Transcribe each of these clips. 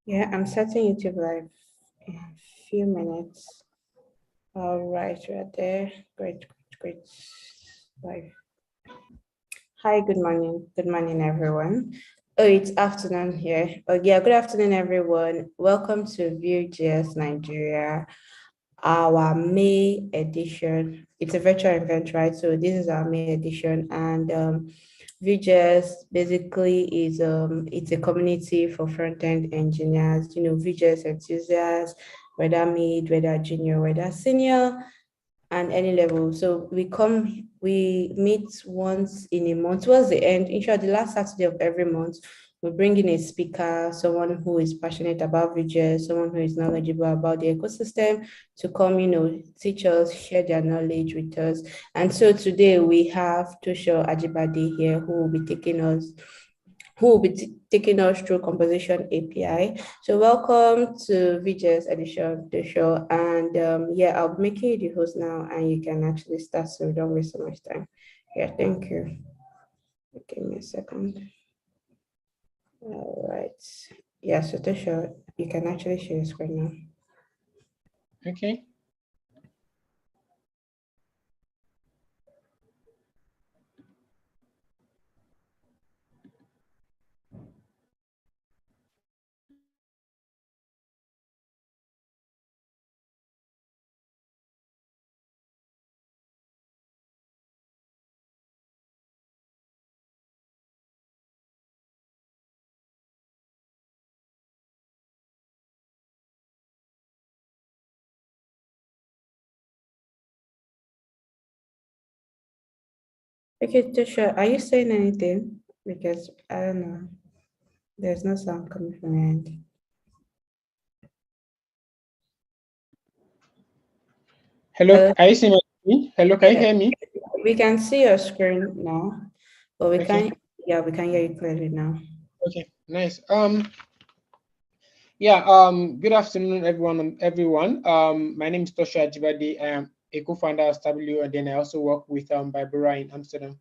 Yeah, I'm starting YouTube live in a few minutes. All right, we're there. Great, great, great. Live. Hi, good morning. Good morning, everyone. Oh, it's afternoon here. Oh, yeah, good afternoon, everyone. Welcome to Vue.js Nigeria, our May edition. It's a virtual event, right? So this is our May edition, and Vue.js basically is it's a community for front-end engineers, Vue.js enthusiasts, whether mid, whether junior, whether senior, and any level. So we meet once in a month, towards the end, in short, the last Saturday of every month. We bring in a speaker, someone who is passionate about Vue.js, someone who is knowledgeable about the ecosystem to come, teach us, share their knowledge with us. And so today we have Tusho Ajibade here who will be taking us through composition API. So welcome to VJS edition of the show. And yeah, I'll be making you the host now and you can actually start so we don't waste so much time. Yeah, thank you. Give me a second. All right. Yeah, so Tusho, you can actually share your screen now. Okay. Okay, Tusho, are you saying anything? Because I don't know. There's no sound coming from your end. Hello, are you seeing me? Hello, can you hear me? We can see your screen now, but we Okay. can't. Yeah, we can hear you clearly now. Okay, nice. Good afternoon, everyone. My name is Tosha Ajibade. I am a co-founder of Stabilo, and then I also work with Barbara in Amsterdam.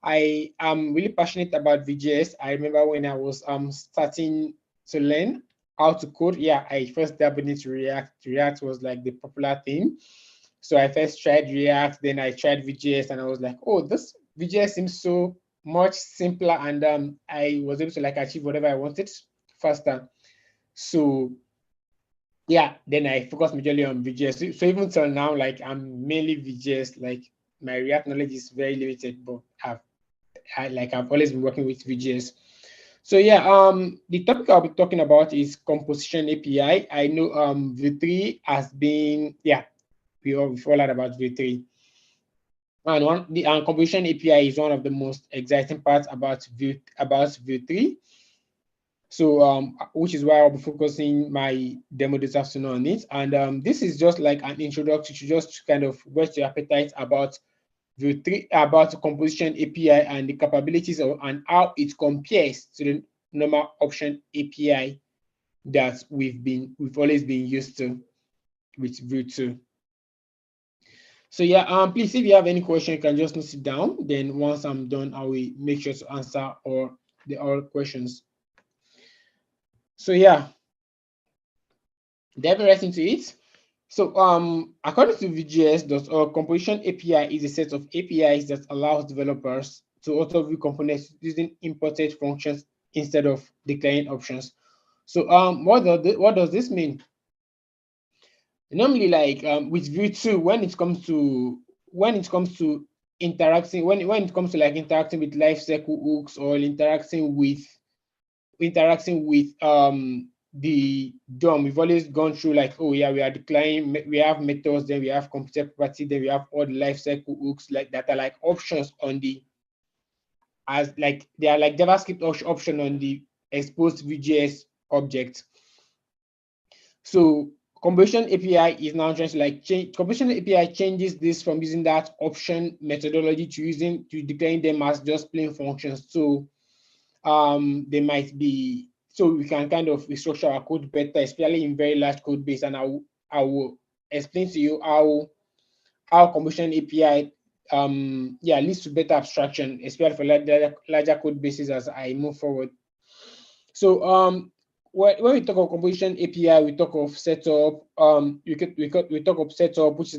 I am really passionate about VJS. I remember when I was starting to learn how to code. Yeah, I first dabbled into React. React was like the popular thing. So I first tried React, then I tried VJS, and I was like, oh, this VJS seems so much simpler, and I was able to like achieve whatever I wanted faster. So yeah, then I focused majorly on VJS. So even till now, like I'm mainly VJS. Like my React knowledge is very limited, but I've always been working with VJS. So yeah, the topic I'll be talking about is composition API. I know V3 has been, yeah, we've all heard about V3. And the composition API is one of the most exciting parts about V3. So which is why I'll be focusing my demo this afternoon on it. And this is just like an introduction to just kind of whet your appetite about V3, about the composition API and the capabilities and how it compares to the normal option API that we've always been used to with Vue 2. So yeah, please, if you have any question, you can just note it down. Then once I'm done, I will make sure to answer all questions. So yeah, diving right into it. So according to VGS.org, composition API is a set of APIs that allows developers to auto-view components using imported functions instead of declaring options. So what does this mean? Normally, like with Vue 2, when it comes to interacting, when it comes to like interacting with lifecycle hooks or interacting with the DOM, we've always gone through like, oh yeah, we are declaring, we have methods, then we have computer property, then we have all the lifecycle hooks like that are like options on the, as like they are like JavaScript option on the exposed VJS object. So composition API is now trying to like change. Composition API changes this from using that option methodology to declaring them as just plain functions. So they might be, so we can kind of restructure our code better, especially in very large code base. And I will explain to you how composition API leads to better abstraction, especially for larger code bases as I move forward. So when we talk of composition API, we talk of setup. We talk of setup, which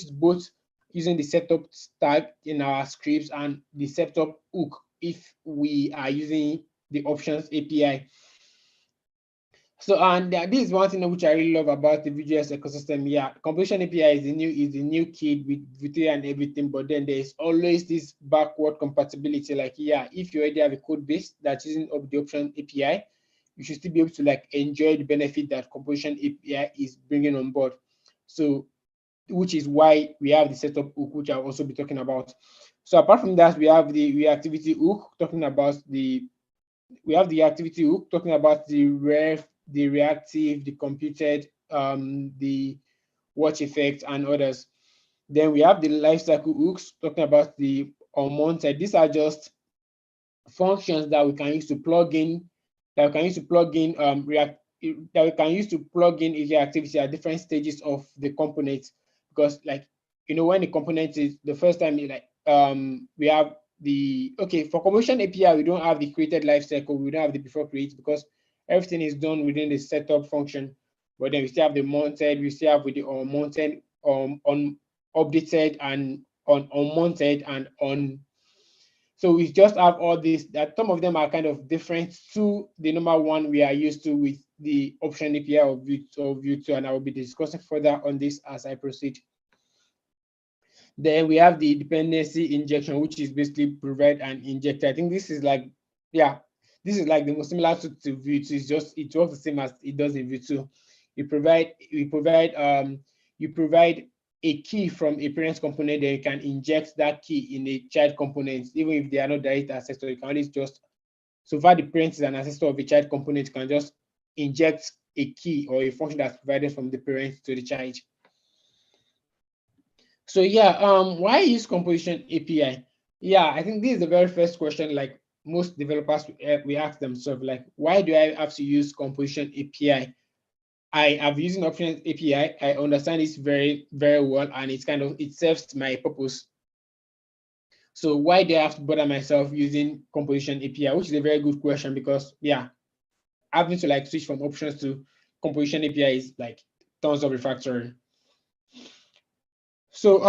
is both using the setup tag in our scripts and the setup hook if we are using the options API. So, and this is one thing which I really love about the Vue.js ecosystem. Yeah, composition API is the new kid with Vue and everything, but then there's always this backward compatibility. Like, yeah, if you already have a code base that's using the option API, you should still be able to like enjoy the benefit that composition API is bringing on board. So, which is why we have the setup hook, which I'll also be talking about. So, apart from that, we have the reactivity hook talking about the we have the activity hook talking about the reactive, the computed, the watch effect, and others. Then we have the lifecycle hooks talking about the unwanted. These are just functions that we can use to plug in, that we can use to plug in react that we can use to plug in a activity at different stages of the component. Because like when the component is the first time, we have the for composition API, we don't have the created lifecycle, we don't have the before create because everything is done within the setup function. But then we still have the mounted, we still have with the unmounted, on updated and on unmounted and on. So we just have all this, that some of them are kind of different to the number one we are used to with the option API of Vue 2, and I will be discussing further on this as I proceed. Then we have the dependency injection, which is basically provide and inject. I think this is like, this is like the most similar to Vue 2. It's just, it works the same as it does in Vue 2. You provide a key from a parent component, then you can inject that key in a child component, even if they are not direct ancestor. You can always just, so far the parent is an ancestor of a child component, you can just inject a key or a function that's provided from the parent to the child. So yeah, why use composition API? Yeah, I think this is the very first question like most developers we ask themselves, like, why do I have to use composition API? I have using options API. I understand this very, very well, and it's kind of, it serves my purpose. So why do I have to bother myself using composition API? Which is a very good question, because yeah, having to like switch from options to composition API is like tons of refactoring. So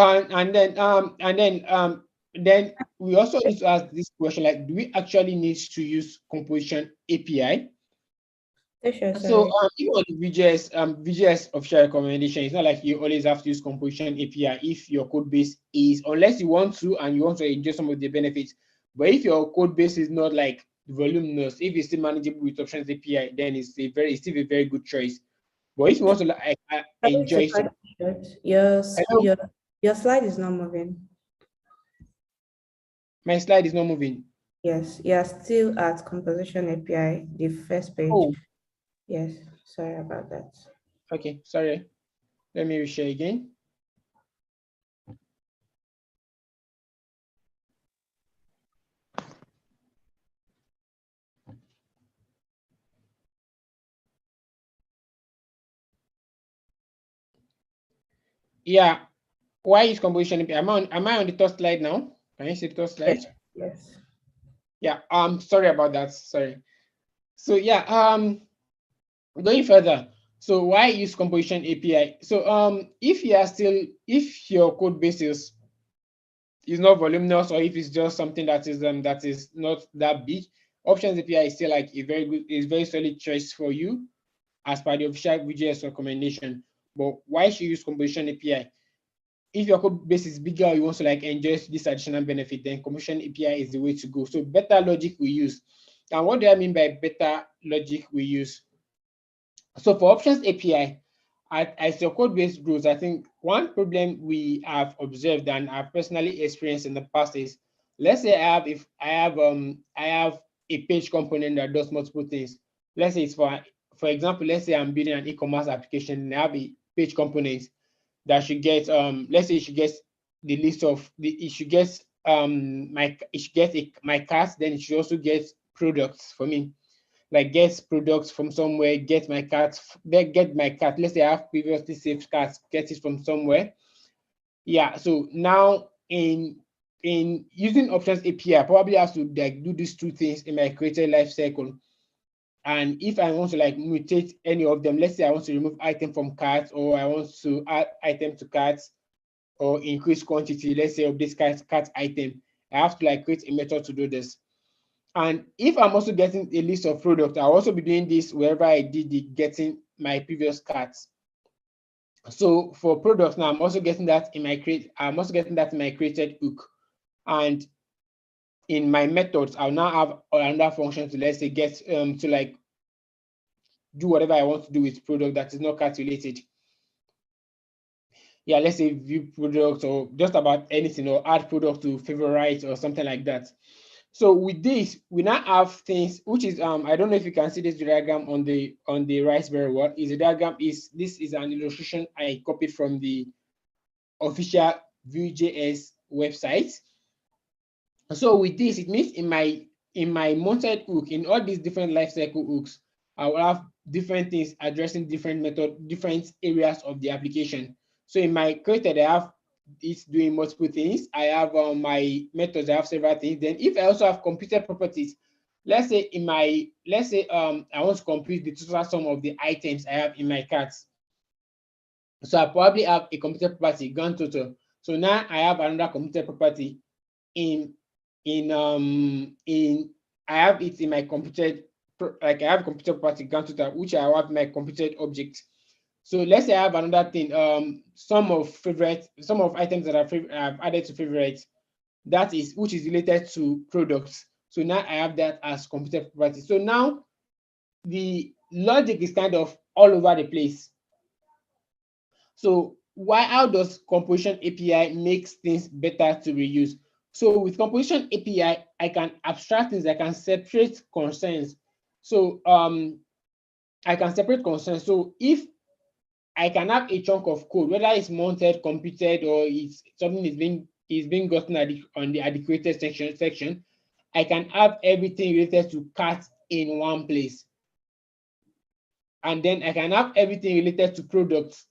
then we also need to ask this question, like, do we actually need to use composition API? Sure, So sorry. even on the VGS official recommendation, it's not like you always have to use composition API if your code base is, unless you want to and you want to enjoy some of the benefits. But if your code base is not like voluminous, if it's still manageable with options API, then it's still a very good choice. But if you want to like Sorry to enjoy some, cut you short. Your, hello, your slide is not moving. my slide is not moving. Yes, you are still at composition API, the first page. Oh, Yes, sorry about that. okay, sorry. Let me reshare again. Yeah, why is composition API? Am I on the third slide now? Can you see the third slide? Yes. Yeah, sorry about that. Sorry. So yeah, going further. So why use composition API? So if your code base is not voluminous, or if it's just something that is not that big, options API is still like is very solid choice for you as per the official VGS recommendation. But why should you use composition API? If your code base is bigger or you want to like enjoy this additional benefit, then composition API is the way to go. So better logic we use. And what do I mean by better logic we use? So for options API, as your code base grows, I think one problem we have observed and I've personally experienced in the past is, let's say I have a page component that does multiple things. Let's say it's for example, let's say I'm building an e-commerce application and I have a page component that should get let's say it should get the list of the it should get it should get my cart, then it should also get products for me, like get products from somewhere, get my cart, get my cart. Let's say I have previously saved cards, get it from somewhere. Yeah, so now in using options API, I probably have to like do these two things in my created life cycle. and if I want to like mutate any of them, let's say I want to remove item from cart, or I want to add item to cart, or increase quantity, let's say of this cart item, I have to like create a method to do this. And if I'm also getting a list of products, I'll also be doing this wherever I did the getting my previous carts. So for products now, I'm also getting that in my created hook. And in my methods, I'll now have another function to, let's say, get to like do whatever I want to do with product that is not cart related. Yeah, let's say view product, or just about anything, or add product to favorite or something like that. So with this, we now have things which is I don't know if you can see this diagram on the right very well. Is a diagram is this is an illustration I copied from the official Vue.js website. So with this, it means in my mounted hook, in all these different lifecycle hooks, I will have different things addressing different areas of the application. So in my created, I have it's doing multiple things. I have my methods, I have several things. Then if I also have computed properties, let's say I want to compute the total sum of the items I have in my carts. So I probably have a computed property grand total. So now I have another computed property in I have it in my computed, like I have computed property grand total, which I have my computed object. So let's say I have another thing, some of items that I've added to favorites, that is which is related to products. So now I have that as computed property. So now the logic is kind of all over the place. So how does composition API makes things better to reuse? So with composition API, I can abstract things, I can separate concerns. So I can separate concerns. So if I can have a chunk of code, whether it's mounted, computed, or it's something is being gotten on the adequate section, I can have everything related to cart in one place. And then I can have everything related to products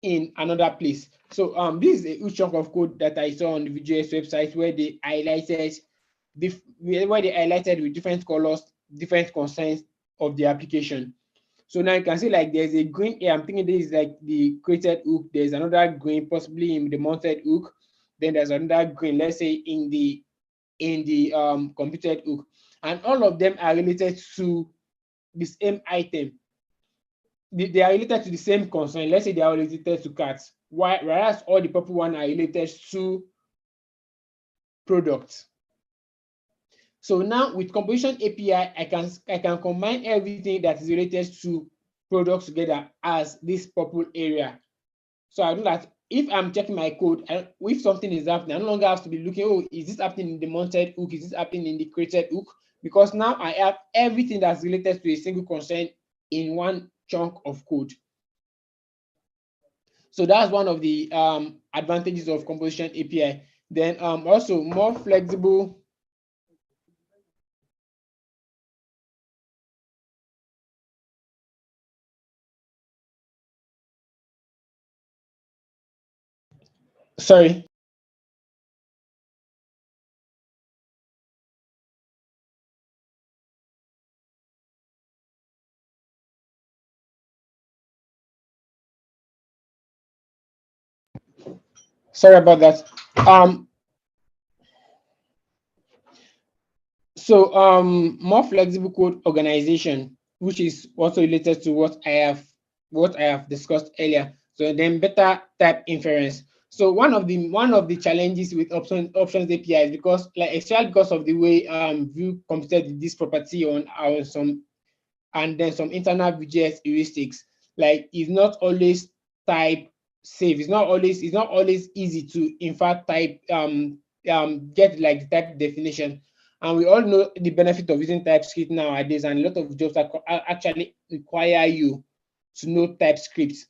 in another place. So this is a huge chunk of code that I saw on the Vue.js website where they highlighted with different colors, different concerns of the application. So now you can see like there's a green here. I'm thinking this is like the created hook. There's another green possibly in the mounted hook. Then there's another green, let's say in the computed hook. And all of them are related to the same item. They are related to the same concern. Let's say they are related to cats, whereas all the purple one are related to products. So now with composition API, I can combine everything that is related to products together as this purple area. So I do that if I'm checking my code, if something is happening, I no longer have to be looking, oh, is this happening in the mounted hook? Is this happening in the created hook? Because now I have everything that's related to a single concern in one chunk of code. So that's one of the advantages of composition API. Then also more flexible. Sorry. Sorry about that. So more flexible code organization, which is also related to what I have discussed earlier. So then better type inference. So one of the challenges with options API is because like especially because of the way Vue computed this property on some, and then some internal Vue.js heuristics, like it's not always type safe. It's not always easy to in fact type get like the type definition. And we all know the benefit of using TypeScript nowadays, and a lot of jobs actually require you to know TypeScript,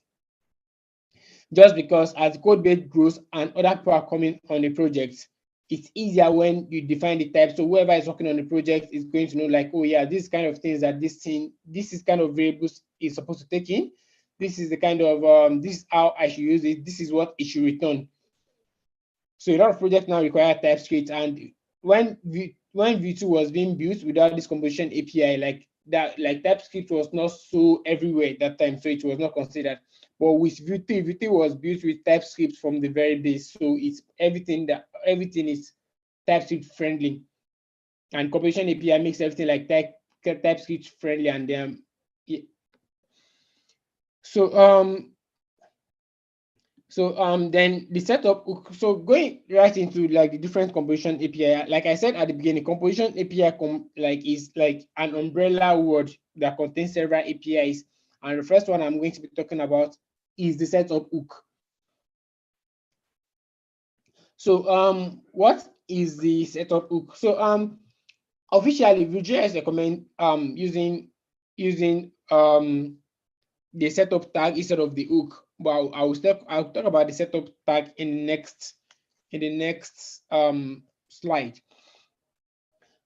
just because as the code base grows and other people are coming on the project, it's easier when you define the type. So whoever is working on the project is going to know like, oh yeah, this kind of things that this is kind of variables is supposed to take in. This is the kind of this is how I should use it. This is what it should return. So a lot of projects now require TypeScript, and when V2 was being built without this composition API, like that like TypeScript was not so everywhere at that time, so it was not considered. But with Vue 3, Vue 3 was built with TypeScript from the very base, so it's everything is TypeScript friendly, and Composition API makes everything like TypeScript friendly. And yeah. Then the setup. So going right into like the different composition API, like I said at the beginning, composition API is like an umbrella word that contains several APIs. And the first one I'm going to be talking about is the setup hook. So what is the setup hook? So officially Vue.js recommend using the setup tag instead of the hook. But I'll talk about the setup tag in the next slide.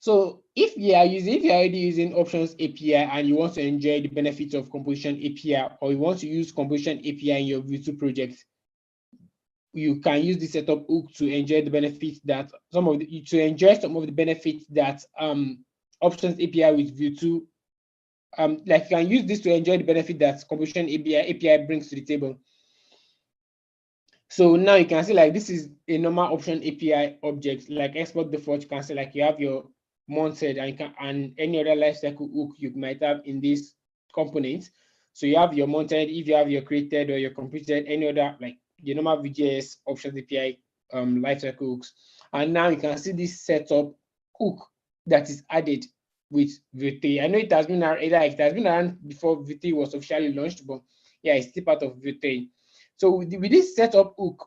So if you're already using Options API and you want to enjoy the benefits of Composition API, or you want to use Composition API in your Vue 2 project, you can use the setup hook to enjoy the benefits that some of the benefits that Options API with Vue 2 like you can use this to enjoy the benefit that Composition API brings to the table. So now you can see like this is a normal Option API object, like export default. You can see like you have your mounted and any other lifecycle hook you might have in this component. So you have your mounted, if you have your created or your completed, any other like the normal Vue.js Options API lifecycle hooks. And now you can see this setup hook that is added with Vue 3. I know it has been around before Vue 3 was officially launched, but yeah, it's still part of Vue 3. So with this setup hook,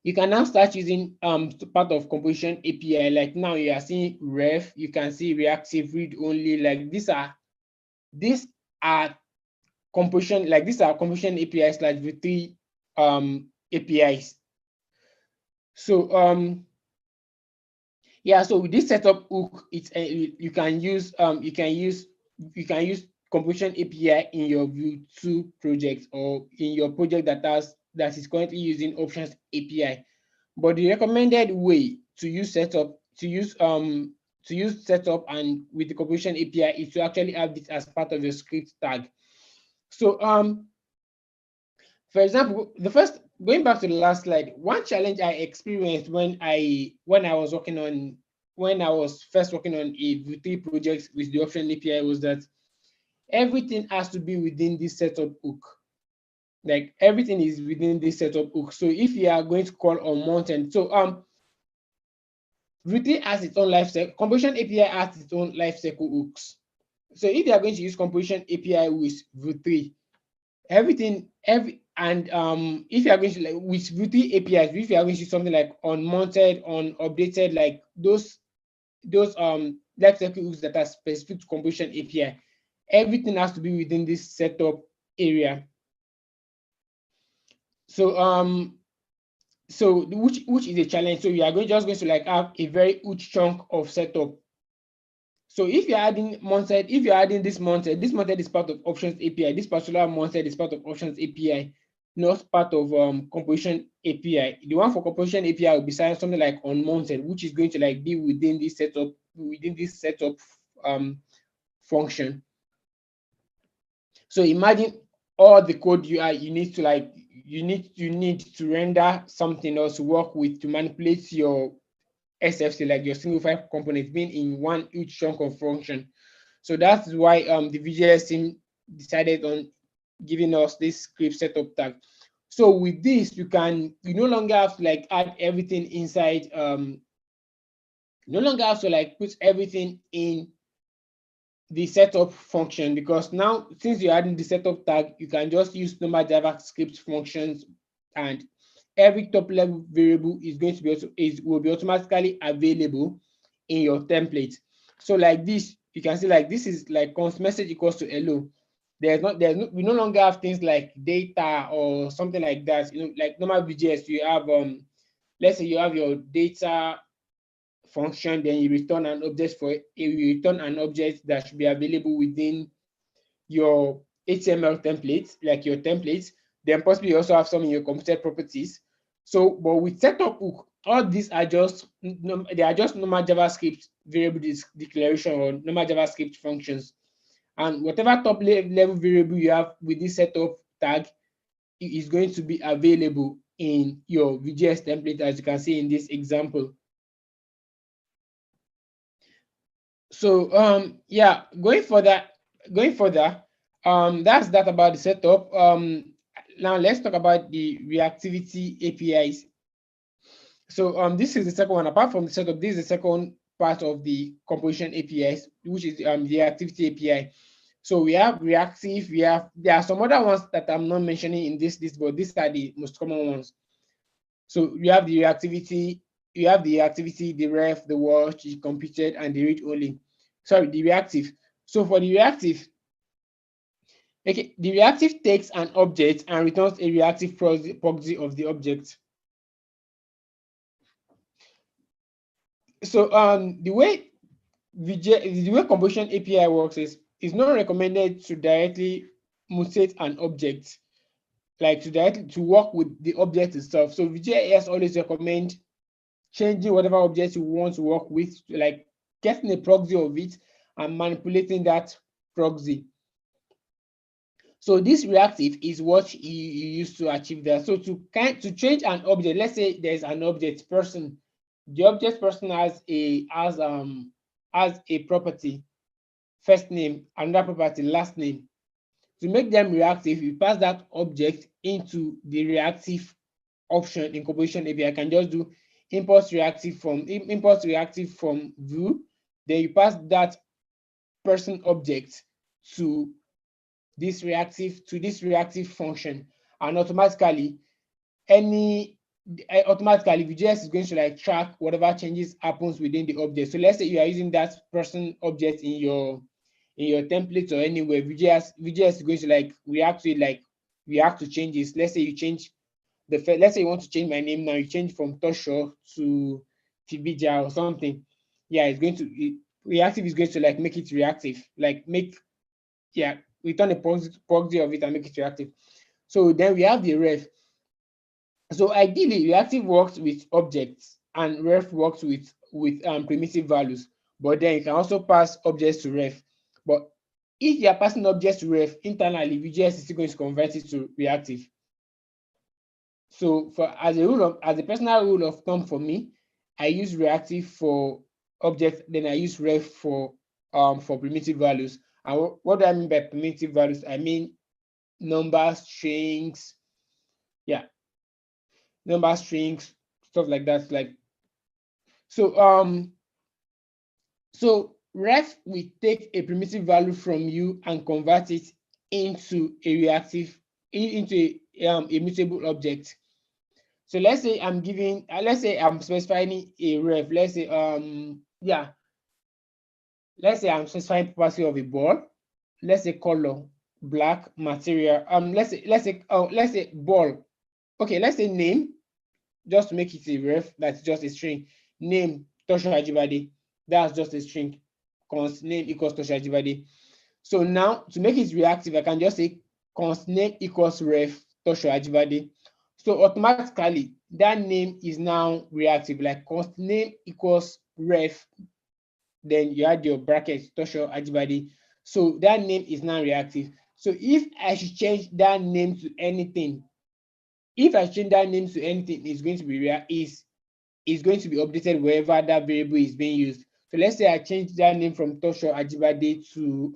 you can now start using part of Composition API. Like now you are seeing ref, you can see reactive, read only. Like these are Composition APIs / Vue 3 APIs. So yeah, so with this setup hook, it's you can use Composition API in your Vue 2 project or in your project that is currently using Options API. But the recommended way to use setup and with the Composition API is to actually have this as part of your script tag. So for example, going back to the last slide, one challenge I experienced when I was first working on a Vue 3 project with the Option API was that everything has to be within this setup hook. Like everything is within this setup hook. So if you are going to call on mountain, so Vue 3 has its own lifecycle. Composition API has its own lifecycle hooks. So if you are going to use Composition API with Vue 3, if you are going to like with Vue 3 APIs, if you are going to use something like unmounted, updated, like those lifecycle hooks that are specific to Composition API, everything has to be within this setup area. So which is a challenge. So you are just going to like have a very huge chunk of setup. So if you're adding this mounted is part of Options API. This particular mounted is part of Options API, not part of Composition API. The one for Composition API will be something like unmounted, which is going to like be within this setup function. So imagine all the code you need to render something else to work with to manipulate your SFC, like your single file component, being in one huge chunk of function. So that's why the Vue.js team decided on giving us this script setup tag. So with this, you no longer have to like add everything inside. No longer have to like put everything in the setup function, because now since you're adding the setup tag, you can just use normal JavaScript functions, and every top level variable will be automatically available in your template. So like this, you can see like this is like const message equals to hello. We no longer have things like data or something like that. You know, like normal Vue.js, you have let's say you have your data function, then you return an object that should be available within your HTML template, like your templates. Then possibly you also have some in your computer properties. So, but with setup hook, all these are just they are just normal JavaScript variable declaration or normal JavaScript functions. And whatever top level variable you have with this setup tag is going to be available in your VJS template, as you can see in this example. So yeah, going further, that's that about the setup. Now let's talk about the reactivity APIs. So this is the second one. Apart from the setup, this is the second part of the composition APIs, which is the activity API. So we have reactive, there are some other ones that I'm not mentioning in this list, but these are the most common ones. So you have the reactivity, the ref, the watch, the computed, and the read only. Sorry, the reactive. So for the reactive, okay, the reactive takes an object and returns a reactive proxy of the object. So the way composition API works is it's not recommended to directly mutate an object, like to work with the object itself. So VJS always recommend changing whatever object you want to work with, like getting a proxy of it and manipulating that proxy. So this reactive is what you use to achieve that. So to change an object, let's say there's an object person, the object person has a property, first name, another property, last name. To make them reactive, you pass that object into the reactive option in composition API. I can just do import reactive from view, then you pass that person object to this reactive function, and automatically VJS is going to like track whatever changes happens within the object. So let's say you are using that person object in your template or anywhere, VJS is going to like react to changes. Let's say you change let's say you want to change my name now, you change from Tosho to Tibija or something. Yeah, reactive is going to like make it reactive, like return a proxy of it and make it reactive. So then we have the ref. So ideally, reactive works with objects and ref works with primitive values. But then you can also pass objects to ref. But if you are passing objects to ref internally, VJS is still going to convert it to reactive. So as a personal rule of thumb for me, I use reactive for objects, then I use ref for primitive values. And what do I mean by primitive values? I mean numbers, strings, number strings, stuff like that. So ref will take a primitive value from you and convert it into a reactive, into a mutable object. So let's say I'm specifying a ref. Let's say I'm specifying property of a ball. Let's say color black, material. Let's say ball. Okay, let's say name, just to make it a ref, that's just a string. Name Tosho Ajibade, that's just a string. Const name equals Tosho Ajibade. So now to make it reactive, I can just say const name equals ref Tosho Ajibade. So automatically that name is now reactive, like const name equals ref, then you add your bracket Tosho Ajibade. So that name is now reactive. So if I should change that name to anything, it's going to be updated wherever that variable is being used. So let's say I change that name from Tosho Ajibade to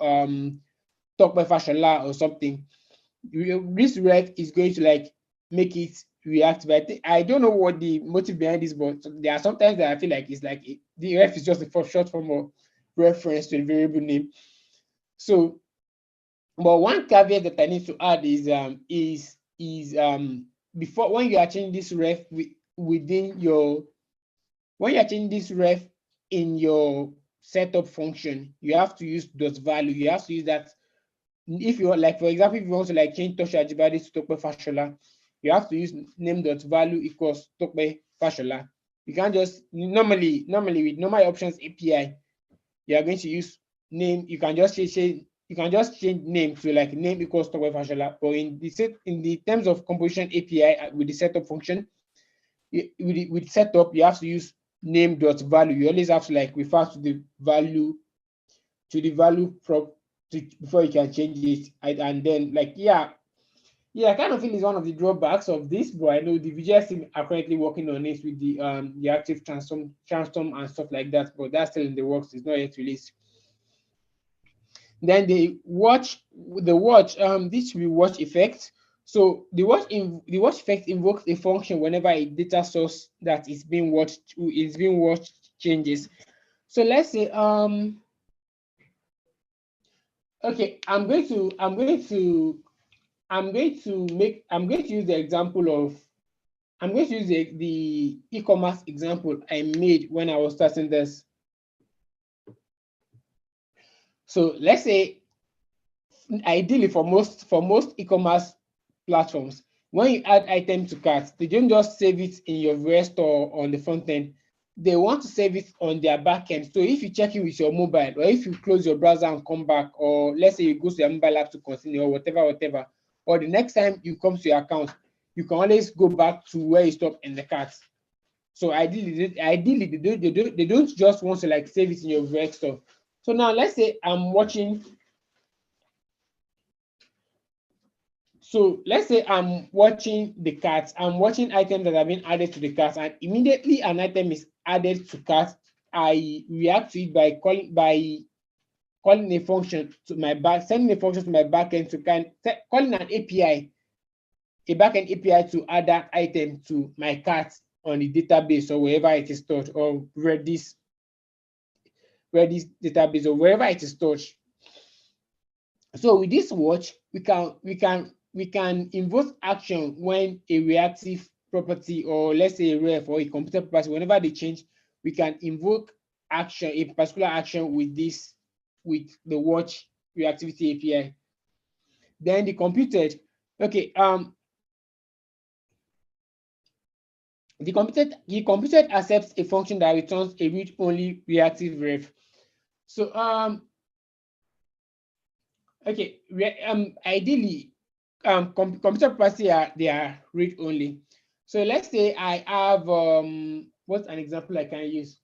Tokpe Fashola or something. This ref is going to like make it reactive. I don't know what the motive behind this, but there are sometimes that I feel like it's like the ref is just a short form of reference to a variable name. So, but one caveat that I need to add is before, when you are changing this ref within your, when you're changing this ref in your setup function, you have to use dot value. You have to use that. If you like, for example, if you want to like change Tosho Ajibade to Tokpe Fashola, you have to use name dot value equals Tokpe Fashola. You can't just normally with normal options API, you are going to use name. You can just change name to like name equals Tokpe Fashola. But in the terms of composition API with the setup function, with setup, you have to use name dot value. You always have to like refer to the value prop before you can change it. And then like yeah, I kind of feel it's one of the drawbacks of this, but I know the VGS team are currently working on it with the active transform and stuff like that, but that's still in the works. It's not yet released. Then the watch this will be watch effect. So the watch effect invokes a function whenever a data source that is being watched changes. So let's say okay, I'm going to use the example of I'm going to use the e-commerce example I made when I was starting this. So let's say ideally for most e-commerce platforms, when you add item to cart, they don't just save it in your rest or on the front end. They want to save it on their back end. So if you check in with your mobile, or if you close your browser and come back, or let's say you go to your mobile app to continue, or whatever, or the next time you come to your account, you can always go back to where you stopped in the cart. So ideally they don't just want to like save it in your rest stuff. So now let's say I'm watching the cart. I'm watching items that have been added to the cart, and immediately an item is added to cart, I react to it by calling a function to my sending a function to my backend to calling an API, a backend API to add that item to my cart on the database or wherever it is stored, or Redis database or wherever it is stored. So with this watch, we can invoke action when a reactive property, or let's say a ref or a computer property, whenever they change, we can invoke action, a particular action with the watch reactivity API. Then the computed, okay, the computed accepts a function that returns a read-only reactive ref. So okay, ideally, computer property they are read only. So let's say I have what's an example I can use?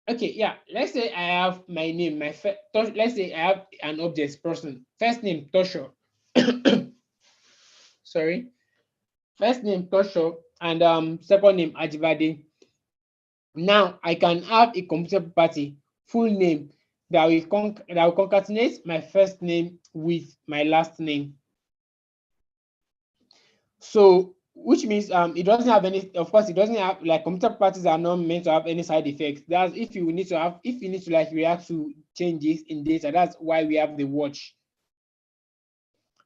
Okay, yeah, let's say I have my name, let's say I have an object person, first name Tosho, sorry, first name Tosho, and second name Ajibade. Now I can have a computer property full name that will concatenate my first name with my last name. So which means it doesn't have any, of course, it doesn't have, like, computer properties are not meant to have any side effects. That's if you need to like react to changes in data. That's why we have the watch.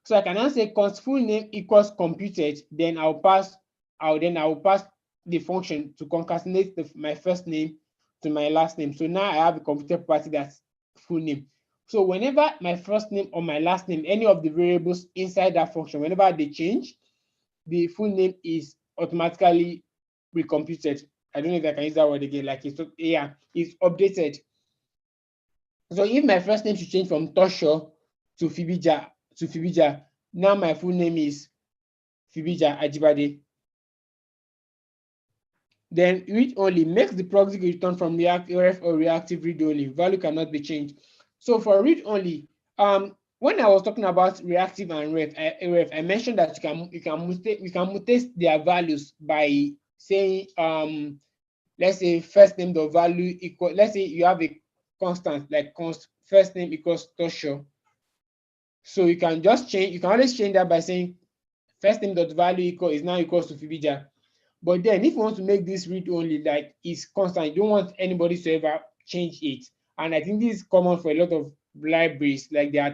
So I can now say const full name equals computed, then I'll pass the function to concatenate my first name to my last name. So now I have a computer property that's full name. So whenever my first name or my last name, any of the variables inside that function, whenever they change, the full name is automatically recomputed. I don't know if I can use that word again. Like it's updated. So if my first name should change from Tosho to Fibija, now my full name is Fibija Ajibade. Then read only makes the proxy return from ref or reactive read only. Value cannot be changed. So for read only, when I was talking about reactive and ref, I mentioned that you can mutate their values by saying let's say first name dot value equal, let's say you have a constant like first name equals Tosho. So you can always change that by saying first name dot value is now equals to Fibija. But then if you want to make this read only, like it's constant, you don't want anybody to ever change it. And I think this is common for a lot of libraries. Like there are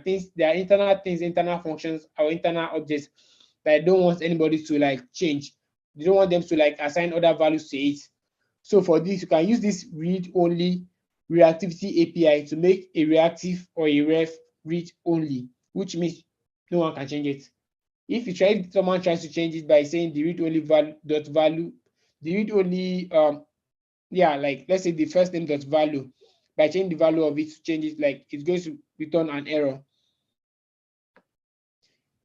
internal functions or internal objects that I don't want anybody to like change. They don't want them to like assign other values to it. So for this, you can use this read only reactivity API to make a reactive or a ref read only, which means no one can change it. If someone tries to change it by saying the read only value, the read only like let's say the first name dot value, by changing the value of it to change it, like it's going to return an error.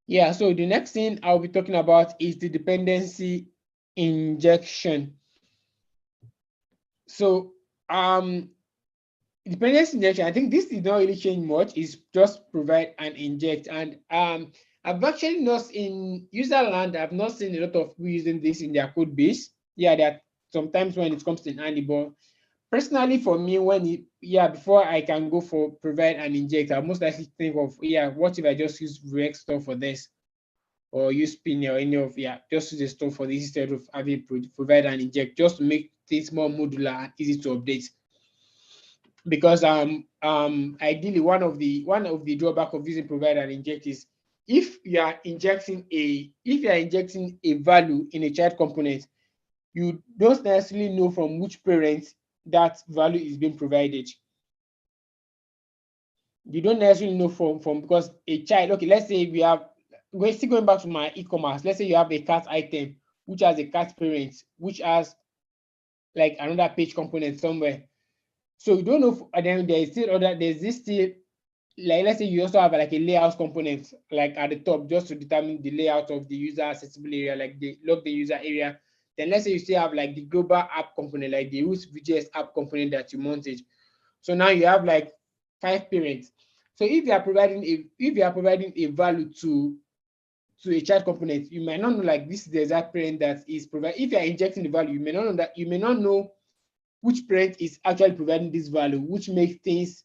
Yeah, so the next thing I'll be talking about is the dependency injection. So dependency injection, I think this did not really change much. It's just provide and inject. And I've actually not in user land, I've not seen a lot of people using this in their code base. Yeah, that sometimes when it comes to handy, but personally for me, when it, yeah, before I can go for provide and inject, I most likely think of, yeah, what if I just use React store for this, or use Spin or any of, yeah, just use the store for this instead of having provide and inject, just to make things more modular and easy to update. Because ideally one of the drawback of using provide and inject is if you are injecting a value in a child component, you don't necessarily know from which parent that value is being provided. You don't necessarily know from because a child, okay, let's say we have, still going back to my e-commerce, let's say you have a cat item which has a cat parent which has like another page component somewhere. So you don't know and then there's this still, like let's say you also have like a layout component like at the top just to determine the layout of the user accessible area, like the log the user area. Then let's say you still have like the global app component, like the root vjs app component that you mounted. So now you have like 5 parents. So if you are providing a value to a child component, you might not know like this is the exact parent that is provided. If you are injecting the value, you may not know which parent is actually providing this value, which makes things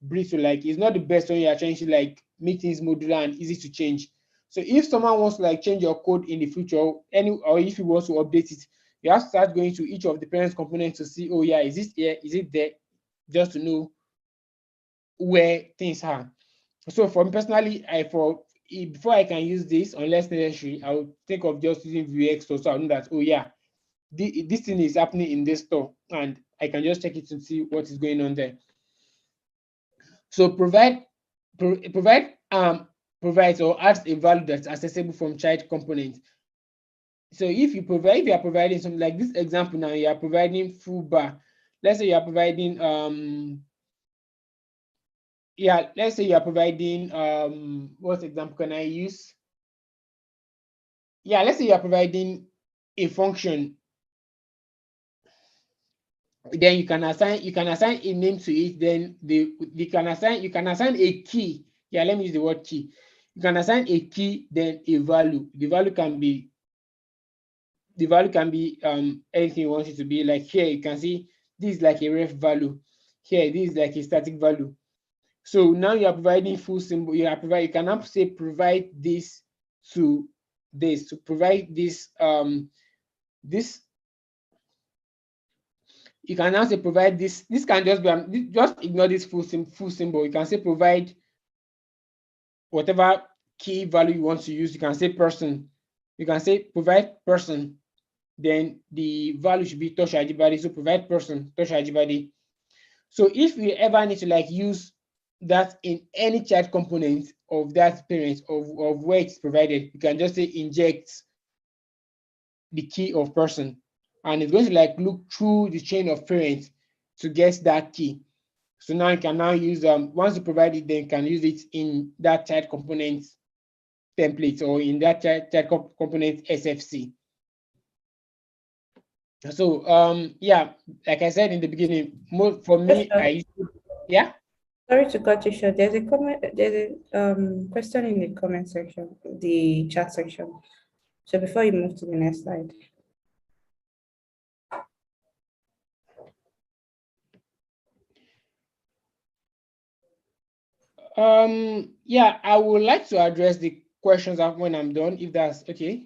brittle. Like it's not the best when you are trying to like make things modular and easy to change. So if someone wants to like change your code in the future, or if you want to update it, you have to start going to each of the parents components to see, oh yeah, is this here, is it there, just to know where things are. So for me personally, before I can use this, unless necessary, I would think of just using Vuex so I know that, oh yeah, this thing is happening in this store, and I can just check it to see what is going on there. So provides or adds a value that's accessible from child component. So if you are providing something like this example now, you are providing full bar. Let's say you are providing let's say you are providing what example can I use? Yeah, let's say you are providing a function, then you can assign a name to it, then you can assign a key. Yeah, let me use the word key. You can assign a key, then a value. The value can be anything you want it to be. Like here you can see this is like a ref value, here this is like a static value. So now you are providing full symbol. You can now say provide this to this, to provide this. You can now say provide this. This can just be just ignore this full symbol. You can say provide whatever key value you want to use. You can say person. You can say provide person. Then the value should be Tosh Ajibade. So provide person Tosh Ajibade. So if we ever need to like use that in any child component of that parent of where it's provided, you can just say inject the key of person, and it's going to like look through the chain of parents to get that key. So now you can now use once you provide it, then you can use it in that child component template or in that child component SFC. So yeah, like I said in the beginning, for me, yeah. Sorry to cut you short. There's a comment. There's a question in the comment section, the chat section. So before you move to the next slide. Yeah, I would like to address the questions when I'm done, if that's okay.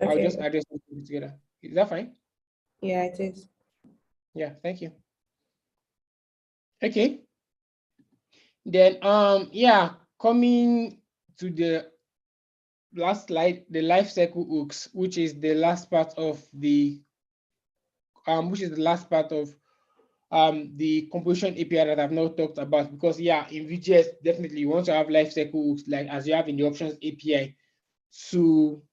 I'll Okay. just address them together. Is that fine? Yeah, it is. Yeah, thank you. Okay. Then yeah, coming to the last slide, the life cycle hooks, which is the last part of the the composition API that I've not talked about. Because yeah, in VGS definitely you want to have life cycle hooks like as you have in the options API to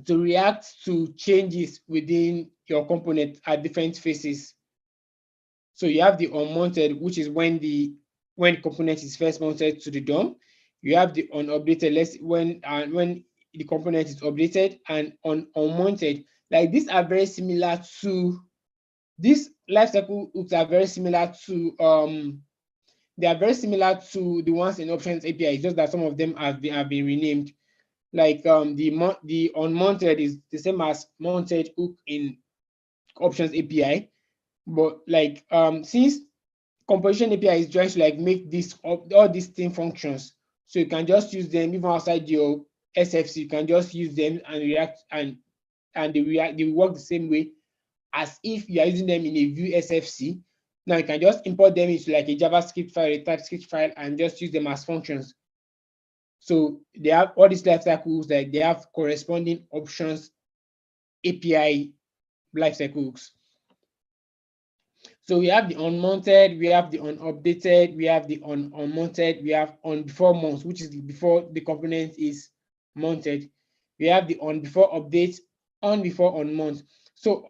react to changes within your component at different phases. So you have the unmounted, which is when the component is first mounted to the DOM. You have the unupdated, when the component is updated, and on unmounted. Like these are very similar to these lifecycle hooks are very similar to they are very similar to the ones in options API. It's just that some of them have been renamed. Like the unmounted is the same as mounted hook in options API, but like since composition API is trying to like make this all these thing functions, so you can just use them even outside your SFC. You can just use them and react, and they work the same way as if you are using them in a Vue SFC. Now you can just import them into like a JavaScript file, a TypeScript file, and just use them as functions. So they have all these lifecycles, like they have corresponding options API lifecycle hooks. So we have the unmounted, we have the unupdated, we have the unmounted, we have on before mount, which is before the component is mounted. We have the on before update, on before unmount. So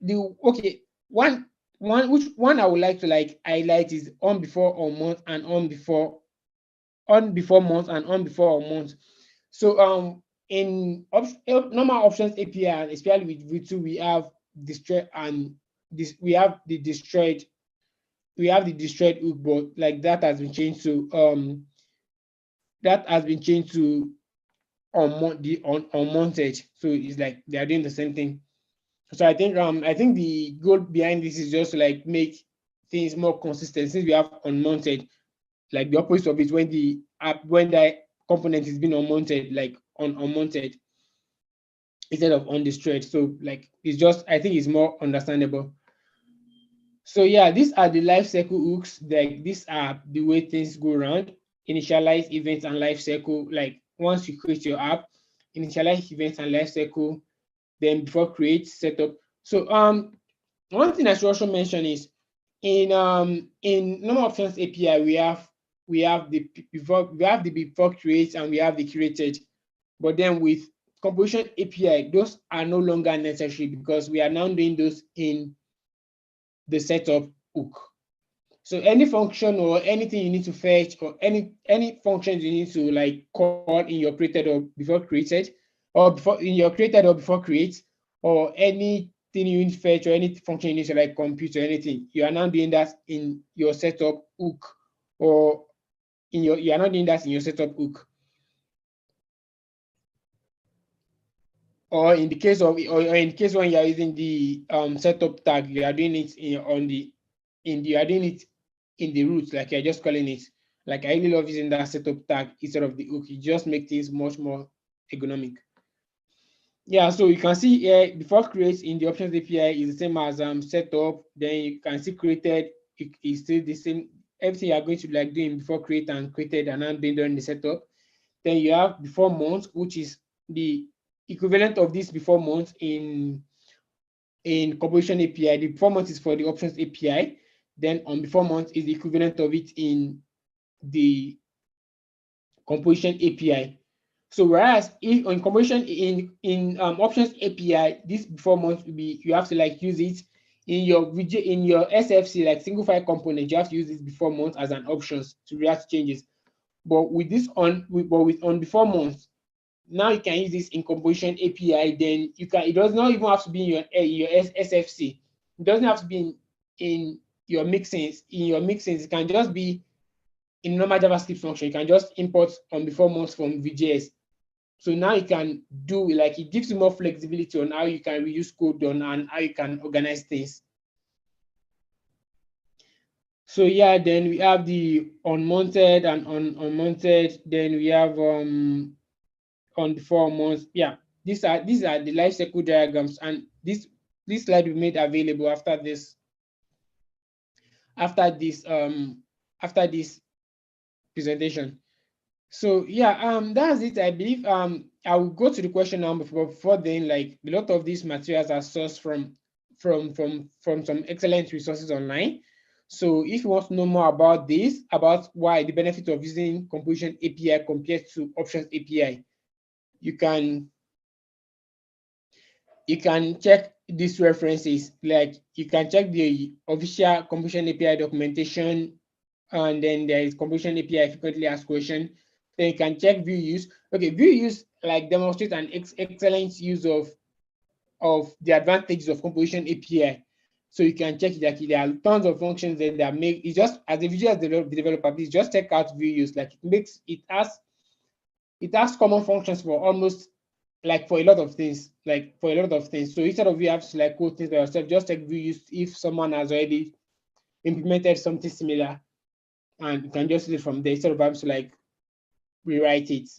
which one I would like to like highlight is on before unmount and on before month and on before unmount. So in normal options API, and especially with V2, we have destroy and this we have the destroyed hook, but like that has been changed to unmounted. So it's like they are doing the same thing. So I think the goal behind this is just to like make things more consistent, since we have unmounted, like the opposite of it when the component is being unmounted, like unmounted instead of undestroyed. So like it's just, I think it's more understandable. So yeah, these are the life cycle hooks. Like these are the way things go around: initialize, events, and life cycle. Like once you create your app, initialize, events, and life cycle. Then before create, setup. So one thing I should also mention is in normal options API we have the before create and we have the created. But then with composition API, those are no longer necessary because we are now doing those in the setup hook. So any function or anything you need to fetch, or any functions you need to like call in your created or before created, or before in your created or before create, or anything you need to fetch or any function you need to like compute or anything, you are now doing that in your setup hook, or you are not doing that in your setup hook. Or in the case when you are using the setup tag, you are doing it you are doing it in the root, like you're just calling it. Like I really love using that setup tag instead of the hook. It just makes things much more ergonomic. Yeah, so you can see here before create in the options API is the same as setup. Then you can see created, it's still the same. Everything you are going to like doing before create and created and now doing during the setup. Then you have before month, which is the equivalent of this before month in composition API. The before month is for the options API. Then on before month is the equivalent of it in the composition API. So whereas if on composition in options API, this before month will be, you have to like use it in your SFC, like single file component. You have to use this before month as an options to react to changes. But with this with on before month, now you can use this in composition API. Then you can, it does not even have to be in your SFC. It doesn't have to be in your mixins. It can just be in normal JavaScript function. You can just import on before months from VJS. So now you can do, like, it gives you more flexibility on how you can reuse code on and how you can organize things. So yeah, then we have the unmounted and unmounted. Then we have on before months. Yeah, these are the life cycle diagrams, and this slide we made available after this after this presentation. So yeah, that's it. I believe I will go to the question now. Before then, like, a lot of these materials are sourced from some excellent resources online. So if you want to know more about this, about why the benefit of using composition API compared to options API, you can check these references. Like, you can check the official composition API documentation, and then there is composition API frequently asked question. Then you can check view use. Okay, view use like demonstrates an excellent use of the advantages of composition API. So you can check it. Like there are tons of functions that make it just as a visual developer, please just check out view use. Like it has common functions for almost like for a lot of things, like for a lot of things. So instead of you have to like code things by yourself, just check view use if someone has already implemented something similar, and you can just use it from there instead of having to like rewrite it.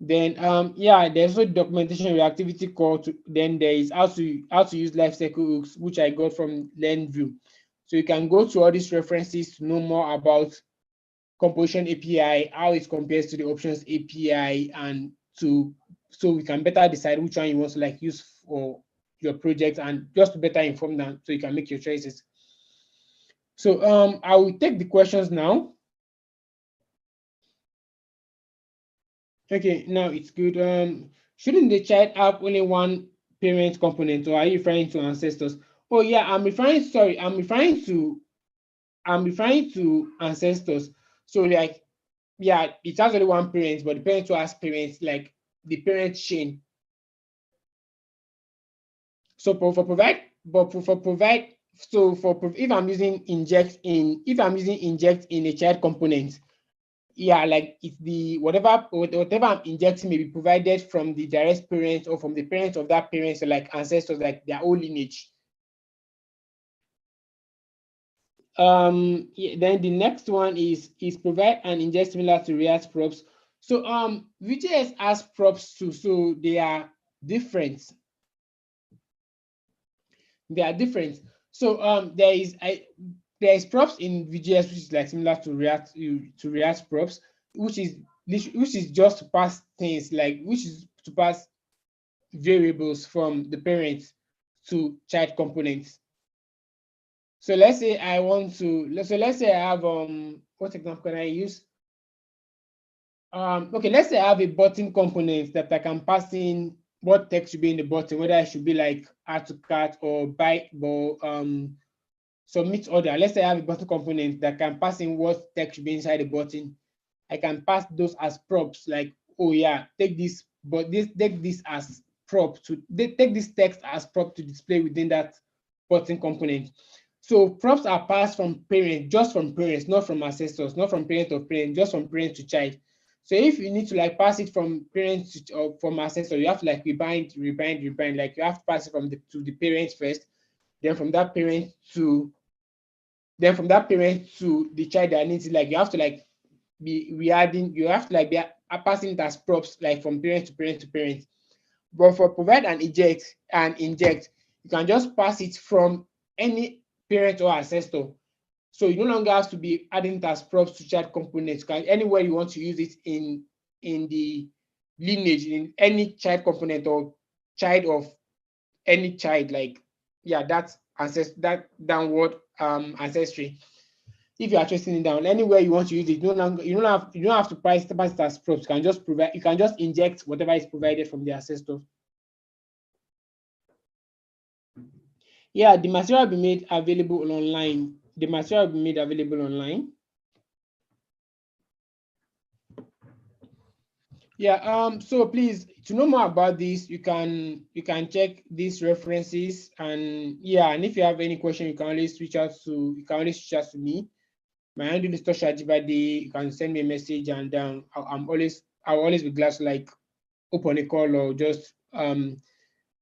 Then yeah, there's also documentation reactivity call to, then there is how to use lifecycle hooks, which I got from LearnView. So you can go to all these references to know more about composition API, how it compares to the options API, and to so we can better decide which one you want to like use for your project, and just to better inform them so you can make your choices. So I will take the questions now. Okay, now it's good. Shouldn't the child have only one parent component, or are you referring to ancestors? Oh yeah, I'm referring to ancestors. So like, yeah, it has only one parent, but the parent who has parents, like the parent chain. So for provide, but for provide, so if I'm using inject in a child component, yeah, like it's the whatever I'm injecting may be provided from the direct parent or from the parents of that parent, so like ancestors, like their own lineage. Yeah, then the next one is provide and inject similar to React props. So VJS has props too, so they are different. They are different. So there is props in VJS which is like similar to React props, which is just to pass things, like which is to pass variables from the parents to child components. So let's say I want to, so let's say I have what example can I use? Okay, let's say I have a button component that I can pass in what text should be in the button, whether it should be like add to cart or buy or submit order. Let's say I have a button component that can pass in what text should be inside the button. I can pass those as props, like, oh yeah, take this, but take this as prop to take this text as prop to display within that button component. So props are passed from parents, just from parents, not from ancestors, not from parent of parent, just from parent to child. So if you need to like pass it from parents to, or from ancestor, you have to like rebind. Like you have to pass it from to the parents first, then from that parent to the child that needs it. Like you have to like be re-adding, you have to like be passing it as props, like from parent to parent to parent. But for provide and inject, you can just pass it from any parent or ancestor. So you no longer have to be adding it as props to child components. Can anywhere you want to use it in the lineage, in any child component or child of any child, like, yeah, that's that downward ancestry. If you are tracing it down anywhere you want to use it, you don't have to pass it as props. You can just inject whatever is provided from the ancestor. Yeah, the material will be made available online. The material will be made available online. Yeah, so please, to know more about this, you can check these references, and yeah, and if you have any question, you can always reach out to me. My handle is Tosha Ajibade. You can send me a message, and I'll always be glad to like open a call, or just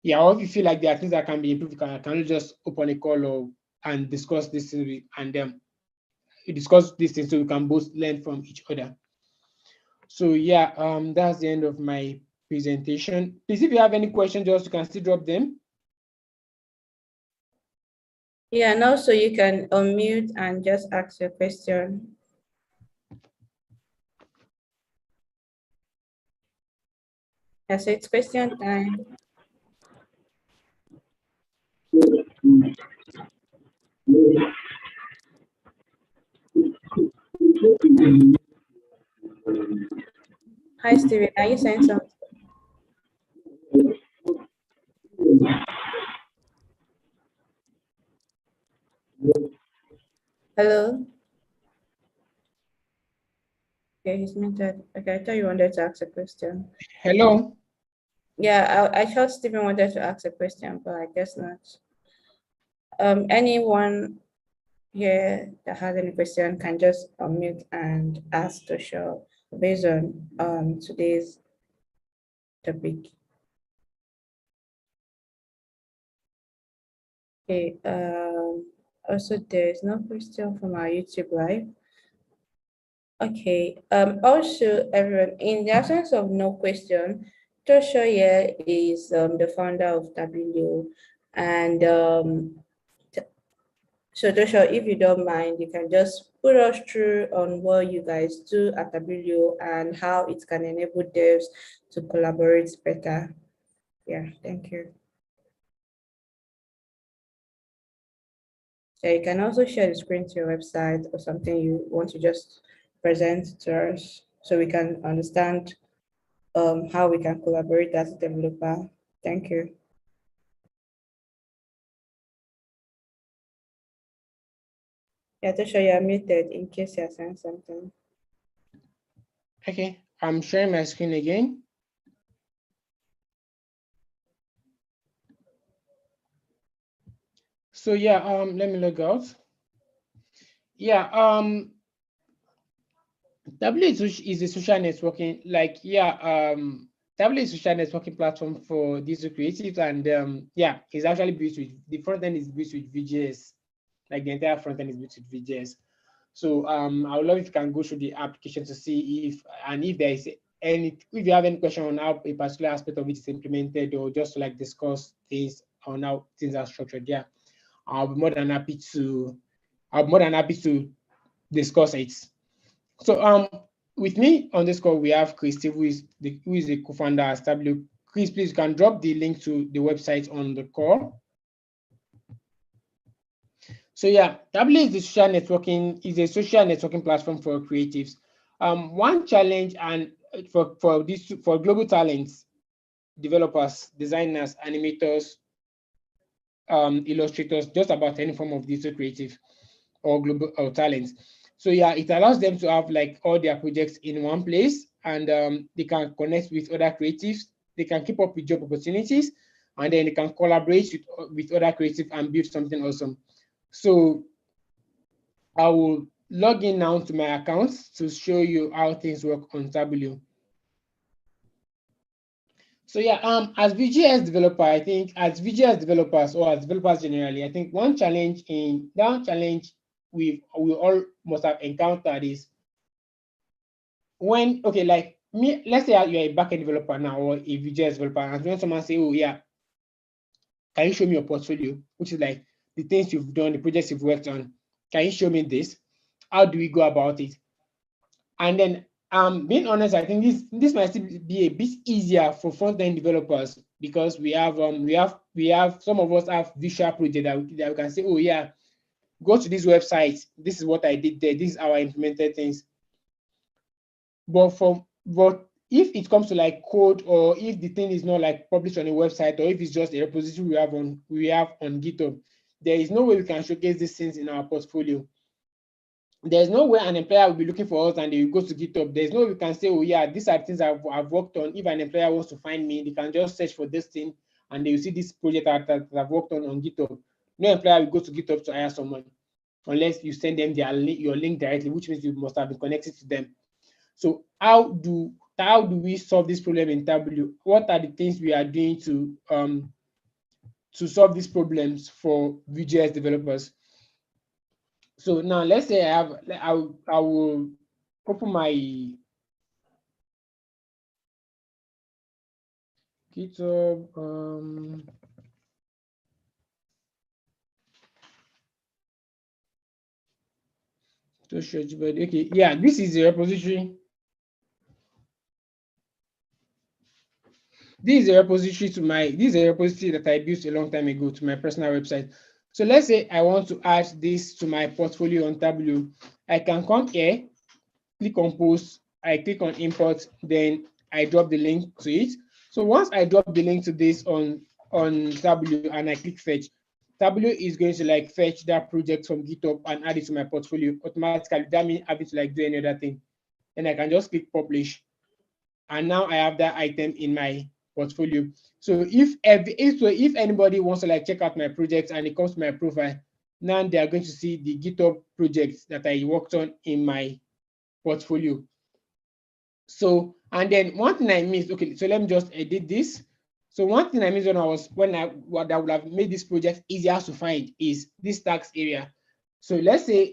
yeah, or if you feel like there are things that can be improved, can you just open a call, or and discuss this thing, and discuss this thing so we can both learn from each other. So yeah, that's the end of my presentation. Please, if you have any questions, just you can still drop them. Yeah, and also you can unmute and just ask your question. Yeah, so it's question time. Hi, Steven. Are you saying something? Hello? Okay, he's muted. Okay, I thought you wanted to ask a question. Hello. Yeah, I thought Stephen wanted to ask a question, but I guess not. Anyone here that has any question can just unmute and ask to show based on today's topic. Okay, also there is no question from our YouTube live. Okay, also everyone, in the absence of no question, Joshua here is the founder of W, and so Joshua, if you don't mind, you can just put us through on what you guys do at W and how it can enable devs to collaborate better. Yeah, thank you. So you can also share the screen to your website or something you want to just present to us so we can understand how we can collaborate as a developer. Thank you. Yeah, Joshua, you're muted in case you're saying something. Okay, I'm sharing my screen again. So yeah, let me log out. Yeah, W is a social networking, like W is a social networking platform for digital creatives, and yeah, it's actually built with the front end is built with VJS, like the entire front end is built with VJS. So I would love if you can go through the application to see if there is if you have any question on how a particular aspect of it is implemented, or just to like discuss things on how things are structured. Yeah, I'll be more than happy to discuss it. So with me on this call we have Chris, who is the co-founder at W. Chris, please you can drop the link to the website on the call. So yeah, W is a social networking platform for creatives. One challenge and for global talents, developers, designers, animators, illustrators, just about any form of digital creative or global or talents. So yeah, it allows them to have like all their projects in one place, and they can connect with other creatives. They can keep up with job opportunities, and then they can collaborate with other creatives and build something awesome. So I will log in now to my account to show you how things work on Tableau. So yeah, as VGS developer, I think as VGS developers or as developers generally, I think one challenge we all must have encountered is when, okay, like me, let's say you're a backend developer now or a VGS developer, and when someone say, oh yeah, can you show me your portfolio, which is like the things you've done, the projects you've worked on, can you show me this? How do we go about it? And then being honest, I think this might still be a bit easier for front-end developers, because we have some of us have visual project that we can say, oh yeah, go to this website, this is what I did there, this is how I implemented things. But if it comes to like code, or if the thing is not like published on a website, or if it's just a repository we have on GitHub, there is no way we can showcase these things in our portfolio. There's no way an employer will be looking for us and they will go to GitHub. There's no way we can say, oh yeah, these are things I've worked on. If an employer wants to find me, they can just search for this thing and they will see this project that I've worked on GitHub. No employer will go to GitHub to hire someone unless you send them your link directly, which means you must have been connected to them. So how do we solve this problem in Tableau? What are the things we are doing to solve these problems for VGS developers? So now let's say I will open my GitHub. To show you, but okay, yeah, this is a repository. This is a repository that I built a long time ago to my personal website. So let's say I want to add this to my portfolio on Tableau. I can come here, click on post, I click on import, then I drop the link to it. So once I drop the link to this on Tableau and I click fetch, Tableau is going to like fetch that project from GitHub and add it to my portfolio automatically. That means having to like do any other thing. then I can just click publish. And now I have that item in my portfolio. So if anybody wants to like check out my project and it comes to my profile, now they are going to see the GitHub projects that I worked on in my portfolio. So, and then one thing I missed, okay, so let me just edit this. So one thing I missed what I would have made this project easier to find is this tags area. So let's say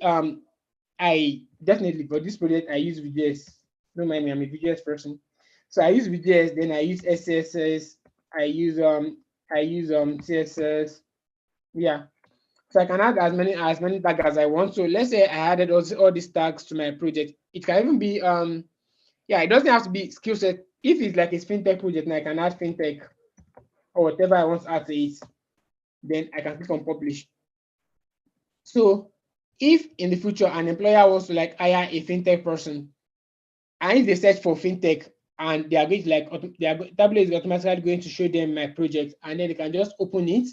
I definitely for this project I use VJS. Don't mind me, I'm a VJS person. So I use VJS, then I use SCSS, I use CSS. Yeah. So I can add as many tags as I want. So let's say I added all these tags to my project. It can even be yeah, it doesn't have to be skill set. If it's like a fintech project, then I can add fintech or whatever I want to add to it. Then I can click on publish. So if in the future an employer wants to like hire a fintech person, and if they search for fintech and they are going to like Tableau is automatically going to show them my project, and then they can just open it,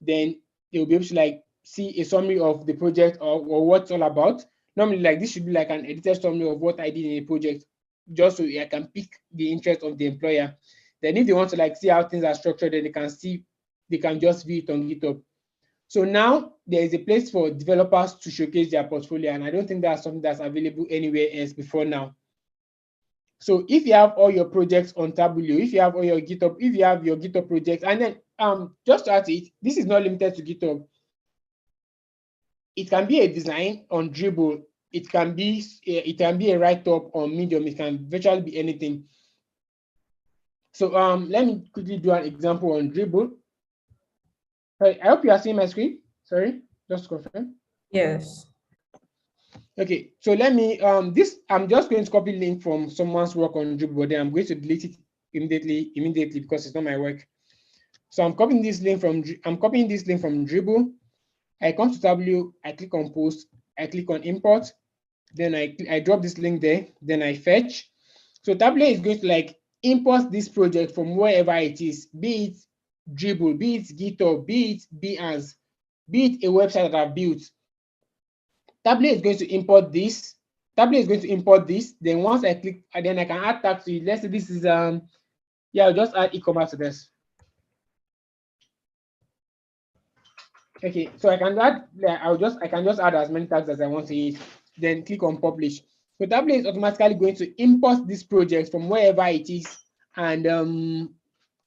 then they'll be able to like see a summary of the project or what it's all about. Normally, like this should be like an edited summary of what I did in a project, just so I can pick the interest of the employer. Then if they want to like see how things are structured, then they can just view it on GitHub. So now there is a place for developers to showcase their portfolio, and I don't think that's something that's available anywhere else before now. So if you have all your projects on Tableau, if you have all your GitHub, if you have your GitHub projects, and then just to add to it, this is not limited to GitHub. It can be a design on Dribble. It can be a write-up on Medium. It can virtually be anything. So let me quickly do an example on Dribble. Right, I hope you are seeing my screen. Sorry, just to confirm. Yes. Okay, so let me this I'm just going to copy link from someone's work on Dribble, but then I'm going to delete it immediately because it's not my work. So I'm copying this link from Dribble. I come to Tableau, I click on post, I click on import, then I drop this link there, then I fetch. So Tableau is going to like import this project from wherever it is, be it Dribble, be it GitHub, be it Behance, be it a website that I've built. Tableau is going to import this. Then once I click, and then I can add tags to it. Let's say this is yeah, I'll just add e-commerce to this. Okay, so I can just add as many tags as I want to it, then click on publish. So Tableau is automatically going to import this project from wherever it is, and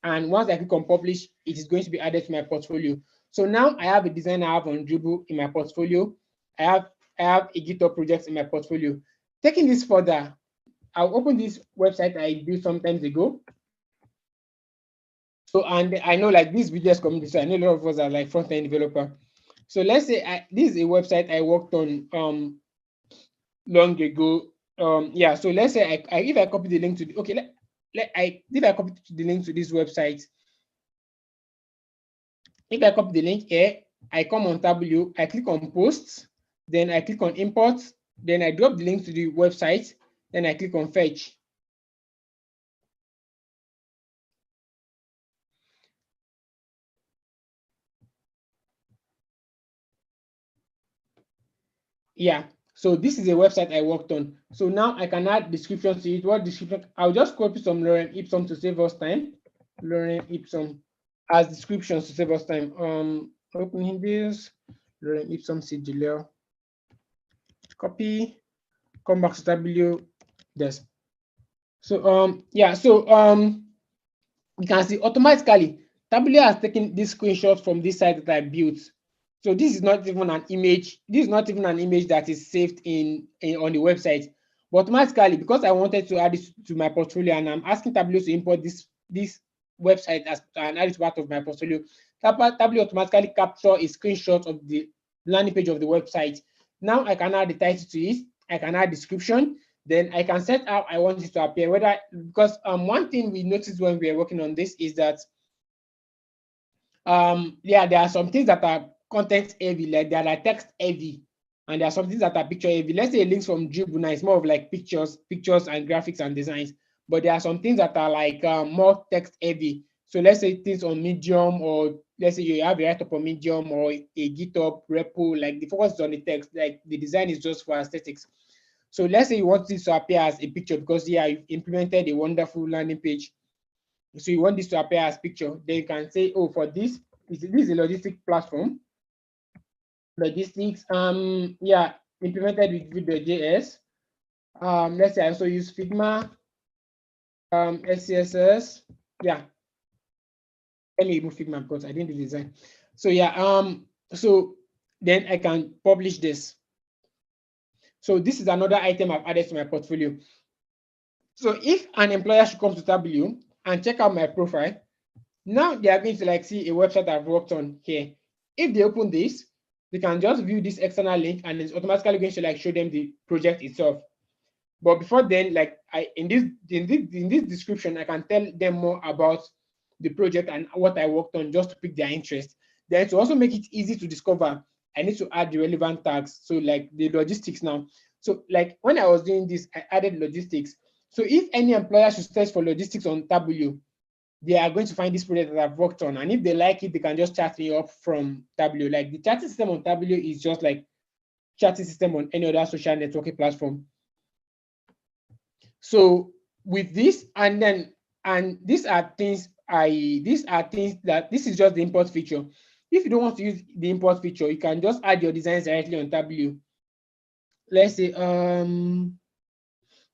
once I click on publish, it is going to be added to my portfolio. So now I have a design I have on Dribble in my portfolio. I have a GitHub project in my portfolio. Taking this further, I'll open this website I built some time ago. So, and I know like this VJS community, so I know a lot of us are like front-end developer. So let's say this is a website I worked on long ago. Yeah, so let's say if I copy the link to if I copy the link to this website, if I copy the link here, I come on Tableau, I click on posts, then I click on import, then I drop the link to the website, then I click on fetch. Yeah, so this is a website I worked on. So now I can add descriptions to it. What description? I'll just copy some Lorem Ipsum to save us time. Lorem Ipsum as descriptions to save us time. Opening this, Lorem Ipsum CGLL. Copy, come back to Tableau. This. So yeah, so you can see automatically Tableau has taken this screenshot from this site that I built. So this is not even an image. This is not even an image that is saved on the website. But automatically, because I wanted to add this to my portfolio, and I'm asking Tableau to import this website and add it to part of my portfolio, Tableau automatically capture a screenshot of the landing page of the website. Now I can add the title to it. I can add description. Then I can set how I want it to appear. Because one thing we noticed when we were working on this is that yeah, there are some things that are content heavy, like they are like text heavy, and there are some things that are picture heavy. Let's say links from Dribble now is more of like pictures and graphics and designs, but there are some things that are like more text heavy. So let's say things on Medium, or let's say you have a write-up on Medium or a GitHub repo, like the focus is on the text, like the design is just for aesthetics. So let's say you want this to appear as a picture because you've implemented a wonderful landing page. So you want this to appear as picture, then you can say, oh, for this is a logistic platform. Logistics, yeah, implemented with Vue.js. Let's say I also use Figma, SCSS. Yeah, let me remove Figma because I didn't do design. So yeah, so then I can publish this. So this is another item I've added to my portfolio. So if an employer should come to W and check out my profile, now they are going to like see a website I've worked on here. If they open this, they can just view this external link and it's automatically going to like show them the project itself. But before then, like in this description, I can tell them more about the project and what I worked on just to pick their interest. Then to also make it easy to discover, I need to add the relevant tags. So like the logistics now. So like when I was doing this, I added logistics. So if any employer should search for logistics on Tableau, they are going to find this project that I've worked on. And if they like it, they can just chat me up from Tableau. Like the chatting system on Tableau is just like chatting system on any other social networking platform. So with this, and these are things that this is just the import feature. If you don't want to use the import feature, you can just add your designs directly on Tableau. Let's say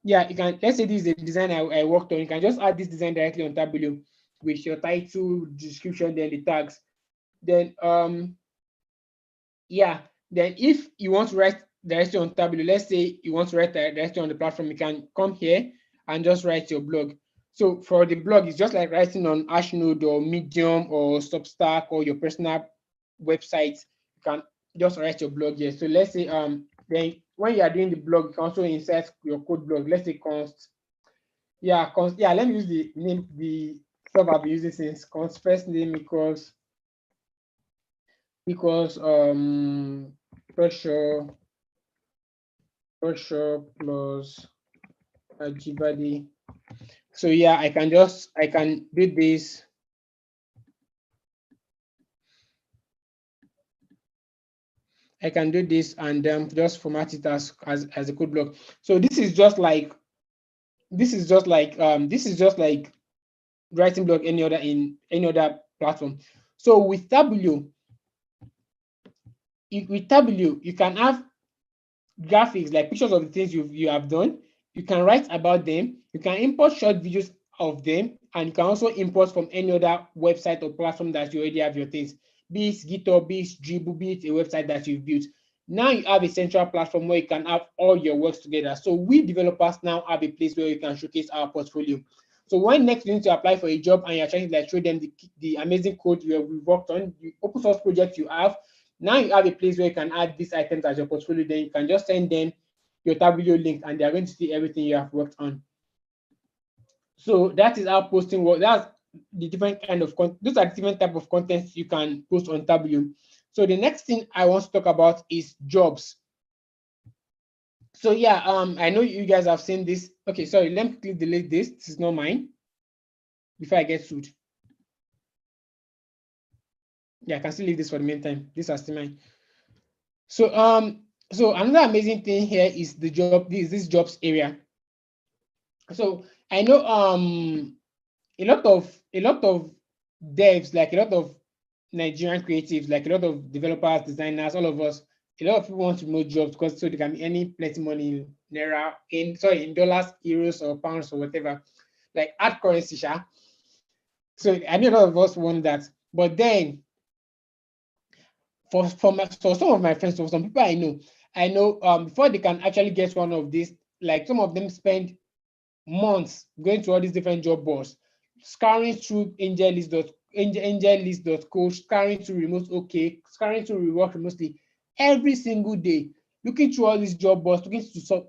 yeah, you can, let's say this is a design I worked on. You can just add this design directly on Tableau with your title, description, then the tags. Then yeah, then if you want to write directly on Tableau, let's say you want to write directly on the platform, you can come here and just write your blog. So for the blog, it's just like writing on Ashnode or Medium or Substack or your personal website. You can just write your blog here. So let's say then when you are doing the blog, you can also insert your code blog. Let's say const. Yeah, yeah, let me use the name, the stuff I've been using since const first name equals pressure plus Ajibade. So yeah, I can do this. I can do this and just format it as a code block. So this is just like writing blog any other in any other platform. So with Tableau, you can have graphics like pictures of the things you have done. You can write about them. You can import short videos of them, and you can also import from any other website or platform that you already have your things. Be it GitHub, be it Dribble, be it a website that you've built. Now you have a central platform where you can have all your works together. So we developers now have a place where you can showcase our portfolio. So when next you need to apply for a job and you're trying to like show them the amazing code we've worked on, the open source project you have, now you have a place where you can add these items as your portfolio. Then you can just send them your Tableau link and they're going to see everything you have worked on. So that is how posting works. That's the different kind of content. Those are different type of content you can post on Tableau. So the next thing I want to talk about is jobs. So yeah, I know you guys have seen this. Okay, sorry, let me quickly delete this. This is not mine before I get sued. Yeah, I can still leave this for the meantime. These are still mine. So so another amazing thing here is the job, this jobs area. So I know a lot of devs, like a lot of Nigerian creatives, like a lot of developers, designers, all of us, a lot of people want to know jobs because so they can be earning plenty money in naira, in dollars, euros, or pounds or whatever, like hard currency, sha. So I know a lot of us want that, but then for some of my friends, for some people I know before they can actually get one of these, like some of them spend months going to all these different job boards, scouring through angellist.co, scouring through remote OK, scouring through work remotely every single day, looking through all these job boards,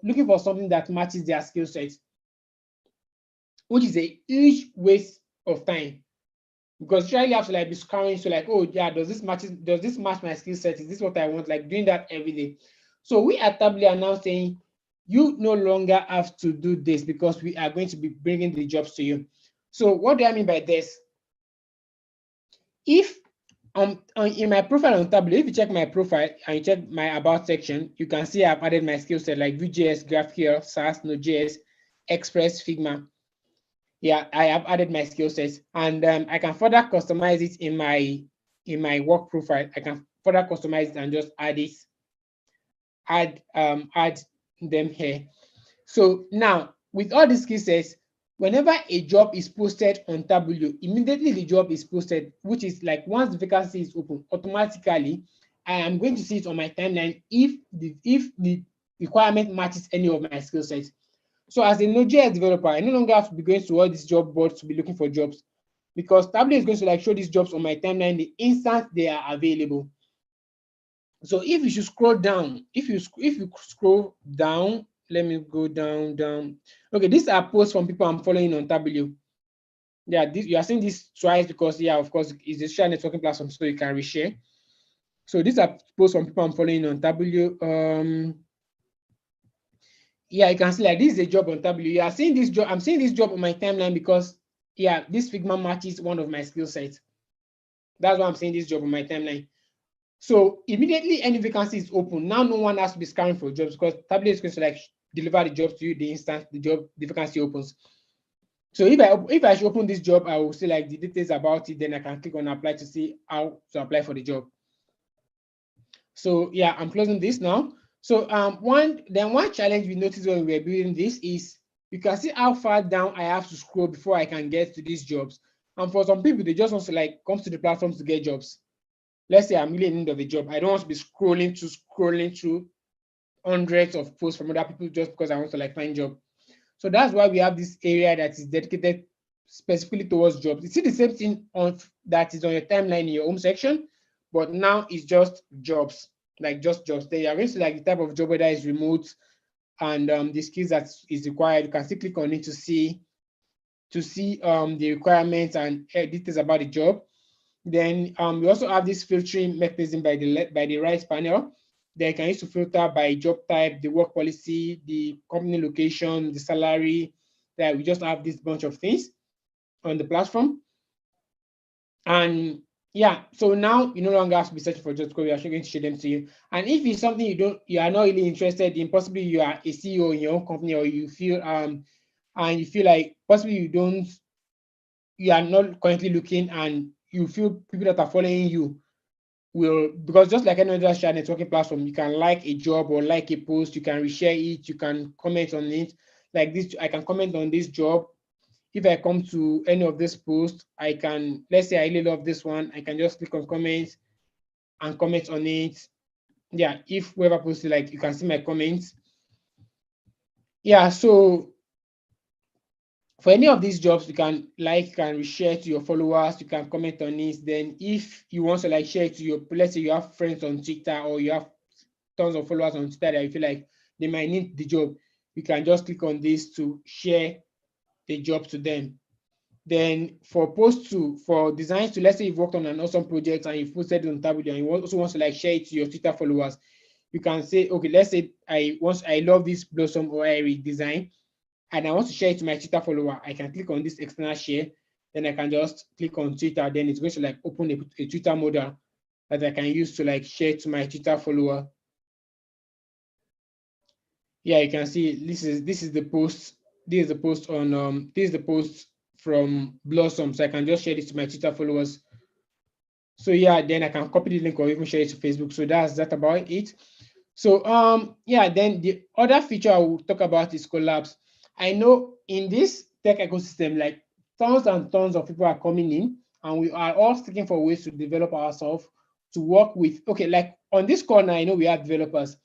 looking for something that matches their skill set, which is a huge waste of time. Because you really have to like be scouring to like, oh yeah, does this match my skill set? Is this what I want? Like doing that every day. So we at Tableau are now saying you no longer have to do this because we are going to be bringing the jobs to you. So what do I mean by this? If In my profile on Tableau, if you check my profile and you check my about section, you can see I've added my skill set like Vue.js, GraphQL, SAS, Node.js, Express, Figma. Yeah, I have added my skill sets, and I can further customize it in my work profile. I can further customize it and just add them here. So now with all these skill sets, whenever a job is posted on Tableau, immediately the job is posted, which is like once the vacancy is open, automatically I am going to see it on my timeline if the requirement matches any of my skill sets. So as a Node.js developer, I no longer have to be going to all these job boards to be looking for jobs, because Tableau is going to like show these jobs on my timeline the instant they are available. So if you should scroll down, if you scroll down, let me go down. Okay, these are posts from people I'm following on Tableau. Yeah, you are seeing this twice because, yeah, of course, it's a social networking platform, so you can reshare. So these are posts from people I'm following on Tableau. Yeah, you can see like this is a job on Tableau. You are seeing this job. I'm seeing this job on my timeline because, yeah, this Figma matches one of my skill sets. That's why I'm seeing this job on my timeline. So immediately any vacancy is open, now no one has to be scanning for jobs because Tableau is going to like deliver the job to you the instant the vacancy opens. So if I should open this job, I will see like the details about it, then I can click on apply to see how to apply for the job. So yeah, I'm closing this now. So one challenge we noticed when we were building this is you can see how far down I have to scroll before I can get to these jobs. And for some people, they just want to like come to the platform to get jobs. Let's say I'm really in need of a job. I don't want to be scrolling through hundreds of posts from other people just because I want to like find job. So that's why we have this area that is dedicated specifically towards jobs. You see the same thing on that is on your timeline in your home section, but now it's just jobs, like just jobs. Then you're going to like the type of job, whether it's remote and the skills that is required. You can still click on it to see the requirements and details about the job. Then we also have this filtering mechanism by the right panel. They can use to filter by job type, the work policy, the company location, the salary. That we just have this bunch of things on the platform. And yeah, so now you no longer have to be searching for jobs because we are actually going to show them to you. And if it's something you are not really interested in, possibly you are a CEO in your own company, or you feel and you feel like possibly you are not currently looking, and you feel people that are following you will, because just like any other social networking platform, you can like a job or like a post, you can reshare it, you can comment on it. Like this, I can comment on this job. If I come to any of this post, I can, let's say I really love this one, I can just click on comments and comment on it. Yeah, if whoever posted, like you can see my comments. Yeah, so for any of these jobs, you can like, you can share to your followers, you can comment on it. Then if you want to like share it to your, let's say you have friends on Twitter or you have tons of followers on Twitter that you feel like they might need the job, you can just click on this to share the job to them. Then for for designs to, let's say you've worked on an awesome project and you've posted it on Tableau and you also want to like share it to your Twitter followers, you can say, okay, let's say I love this Blossom or Airy design and I want to share it to my Twitter follower. I can click on this external share, then I can just click on Twitter, then it's going to like open a Twitter modal that I can use to like share to my Twitter follower. Yeah, you can see this is the post. This is the post on this is the post from Blossom. So I can just share this to my Twitter followers. So yeah, then I can copy the link or even share it to Facebook. So that's that about it. So yeah, then the other feature I will talk about is collabs. I know in this tech ecosystem, like tons and tons of people are coming in, and we are all seeking for ways to develop ourselves, to work with. Okay, like on this corner, I know we have developers,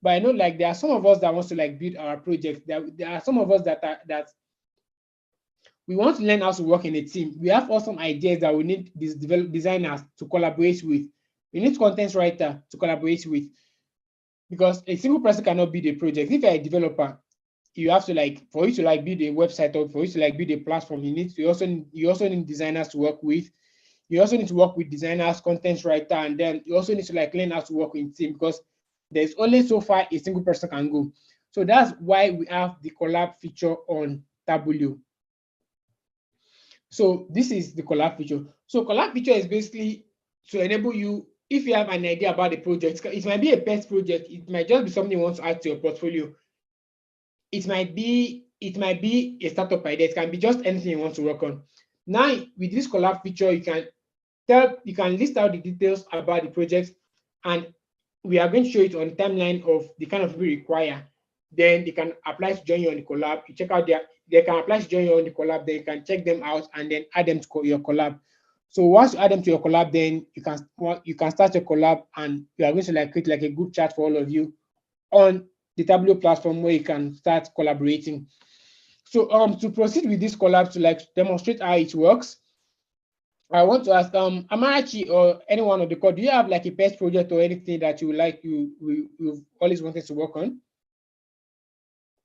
but I know like there are some of us that wants to like build our project. There are some of us that we want to learn how to work in a team. We have awesome ideas that we need these designers to collaborate with. We need content writer to collaborate with, because a single person cannot build a project. If you're a developer, you have to like, for you to like build a website or for you to like build a platform, you also need designers to work with. You also need to work with designers, content writer, and then you also need to like learn how to work in team, because there's only so far a single person can go. So that's why we have the collab feature on Tableau. So this is the collab feature. So collab feature is basically to enable you, if you have an idea about the project, it might be a pet project, it might just be something you want to add to your portfolio. It might be a startup idea, it can be just anything you want to work on. Now with this collab feature, you can list out the details about the project, and we are going to show it on timeline of the kind of people you require. Then they can apply to join you on the collab. You check out they can apply to join you on the collab, then you can check them out and then add them to your collab. So once you add them to your collab, then you can start your collab, and you are going to like create like a group chat for all of you on the Tableau platform where you can start collaborating. So to proceed with this collab, to like demonstrate how it works, I want to ask Amarachi or anyone on the call, do you have like a pet project or anything that you like you've always wanted to work on?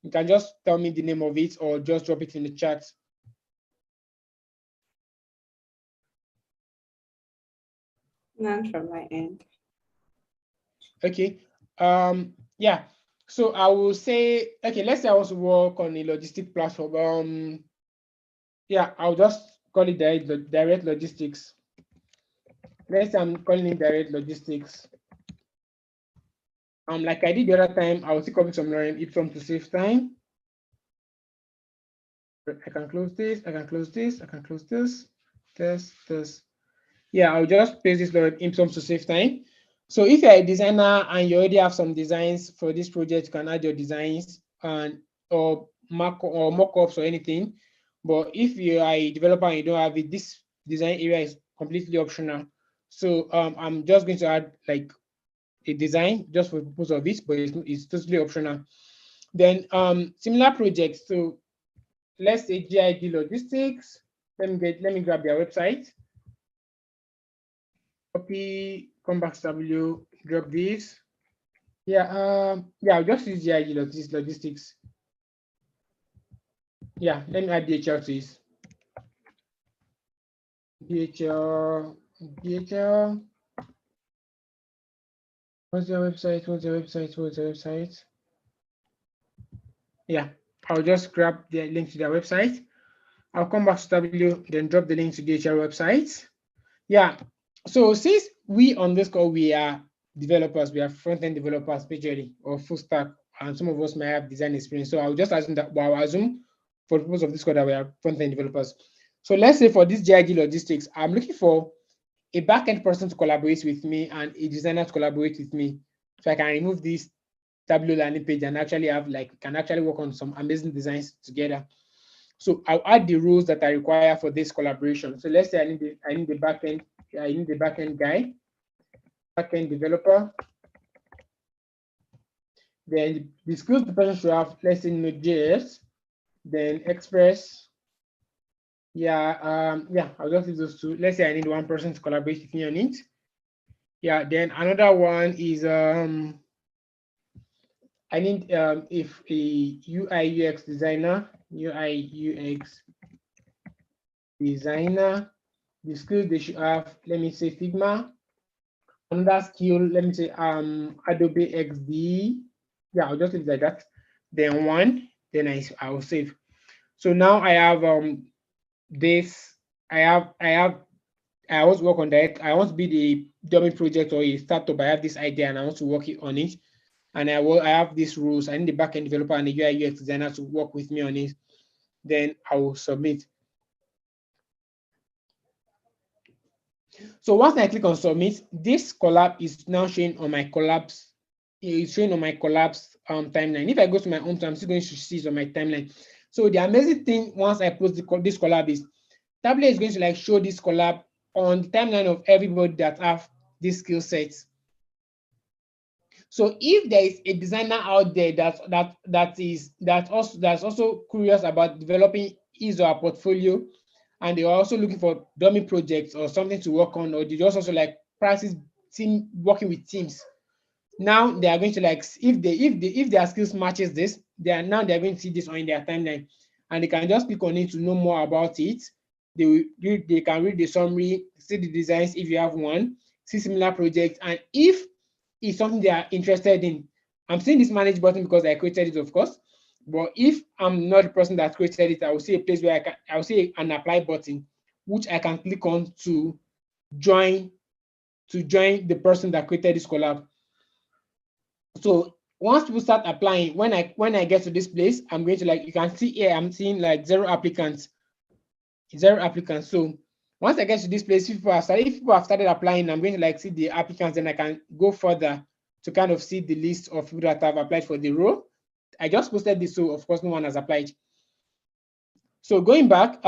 You can just tell me the name of it or just drop it in the chat. None from my end. Okay. Yeah. So I will say, okay, let's say I want to work on a logistic platform. Yeah, I'll just call it direct logistics. Let's say I'm calling it direct logistics. Like I did the other time, I will still copy some lorem ipsum to save time. I can close this, I can close this, I can close this. Yeah, I'll just paste this lorem ipsum to save time. So if you're a designer and you already have some designs for this project, you can add your designs and or mock-ups or anything. But if you are a developer and you don't have it, this design area is completely optional. So I'm just going to add like a design just for the purpose of this, but it's totally optional. Then similar projects. So let's say GIG Logistics. Let me grab their website. Copy, come back to W, drop this. Yeah, I'll just use GIG Logistics. Yeah, let me add DHL to this. DHL. What's their website? Yeah, I'll just grab the link to their website. I'll come back to W, then drop the link to DHL website. Yeah, so since we on this call, we are developers, we are front-end developers, especially, or full stack, and some of us may have design experience. So I'll just assume that, well, I'll assume for the purpose of this call that we are front-end developers. So let's say for this GIG logistics, I'm looking for a back-end person to collaborate with me and a designer to collaborate with me. So I can remove this Tableau landing page and actually have can actually work on some amazing designs together. So I'll add the rules that I require for this collaboration. So let's say I need the backend guy, backend developer. Then the skills the person should have, let's say Node.js, then Express. Yeah, I'll just use those two. Let's say I need one person to collaborate with me on it. Yeah, then another one is I need if a UI UX designer, the skills they should have, let me say Figma. Another skill, let me say Adobe XD. Yeah, I'll just leave it like that. Then one, then I will save. So now I have this. I want to work on that. I want to be the dummy project or a startup. I have this idea and I want to work on it. And I have these rules. I need the backend developer and the UI UX designer to work with me on it. Then I will submit. So once I click on submit, this collab is now showing on my collabs. It's showing on my collabs timeline. If I go to my home, I'm still going to see it on my timeline. So the amazing thing once I post this collab is Tableau is going to like show this collab on the timeline of everybody that have this skill sets. So if there is a designer out there that's also curious about developing his or her portfolio, and they're also looking for dummy projects or something to work on, or they just also like practice working with teams. Now they are going to like if their skills matches this, they're going to see this on their timeline, and they can just click on it to know more about it. They can read the summary, see the designs if you have one, see similar projects, and if it's something they are interested in. I'm seeing this manage button because I created it, of course. But if I'm not the person that created it, I will see a place where I will see an apply button, which I can click on to join to join the person that created this collab. So once people start applying, when I get to this place, I'm going to, like, you can see here, I'm seeing like 0 applicants. So once I get to this place, if people have started applying, I'm going to like see the applicants, and I can go further to kind of see the list of people that have applied for the role. I just posted this, so of course no one has applied. So going back,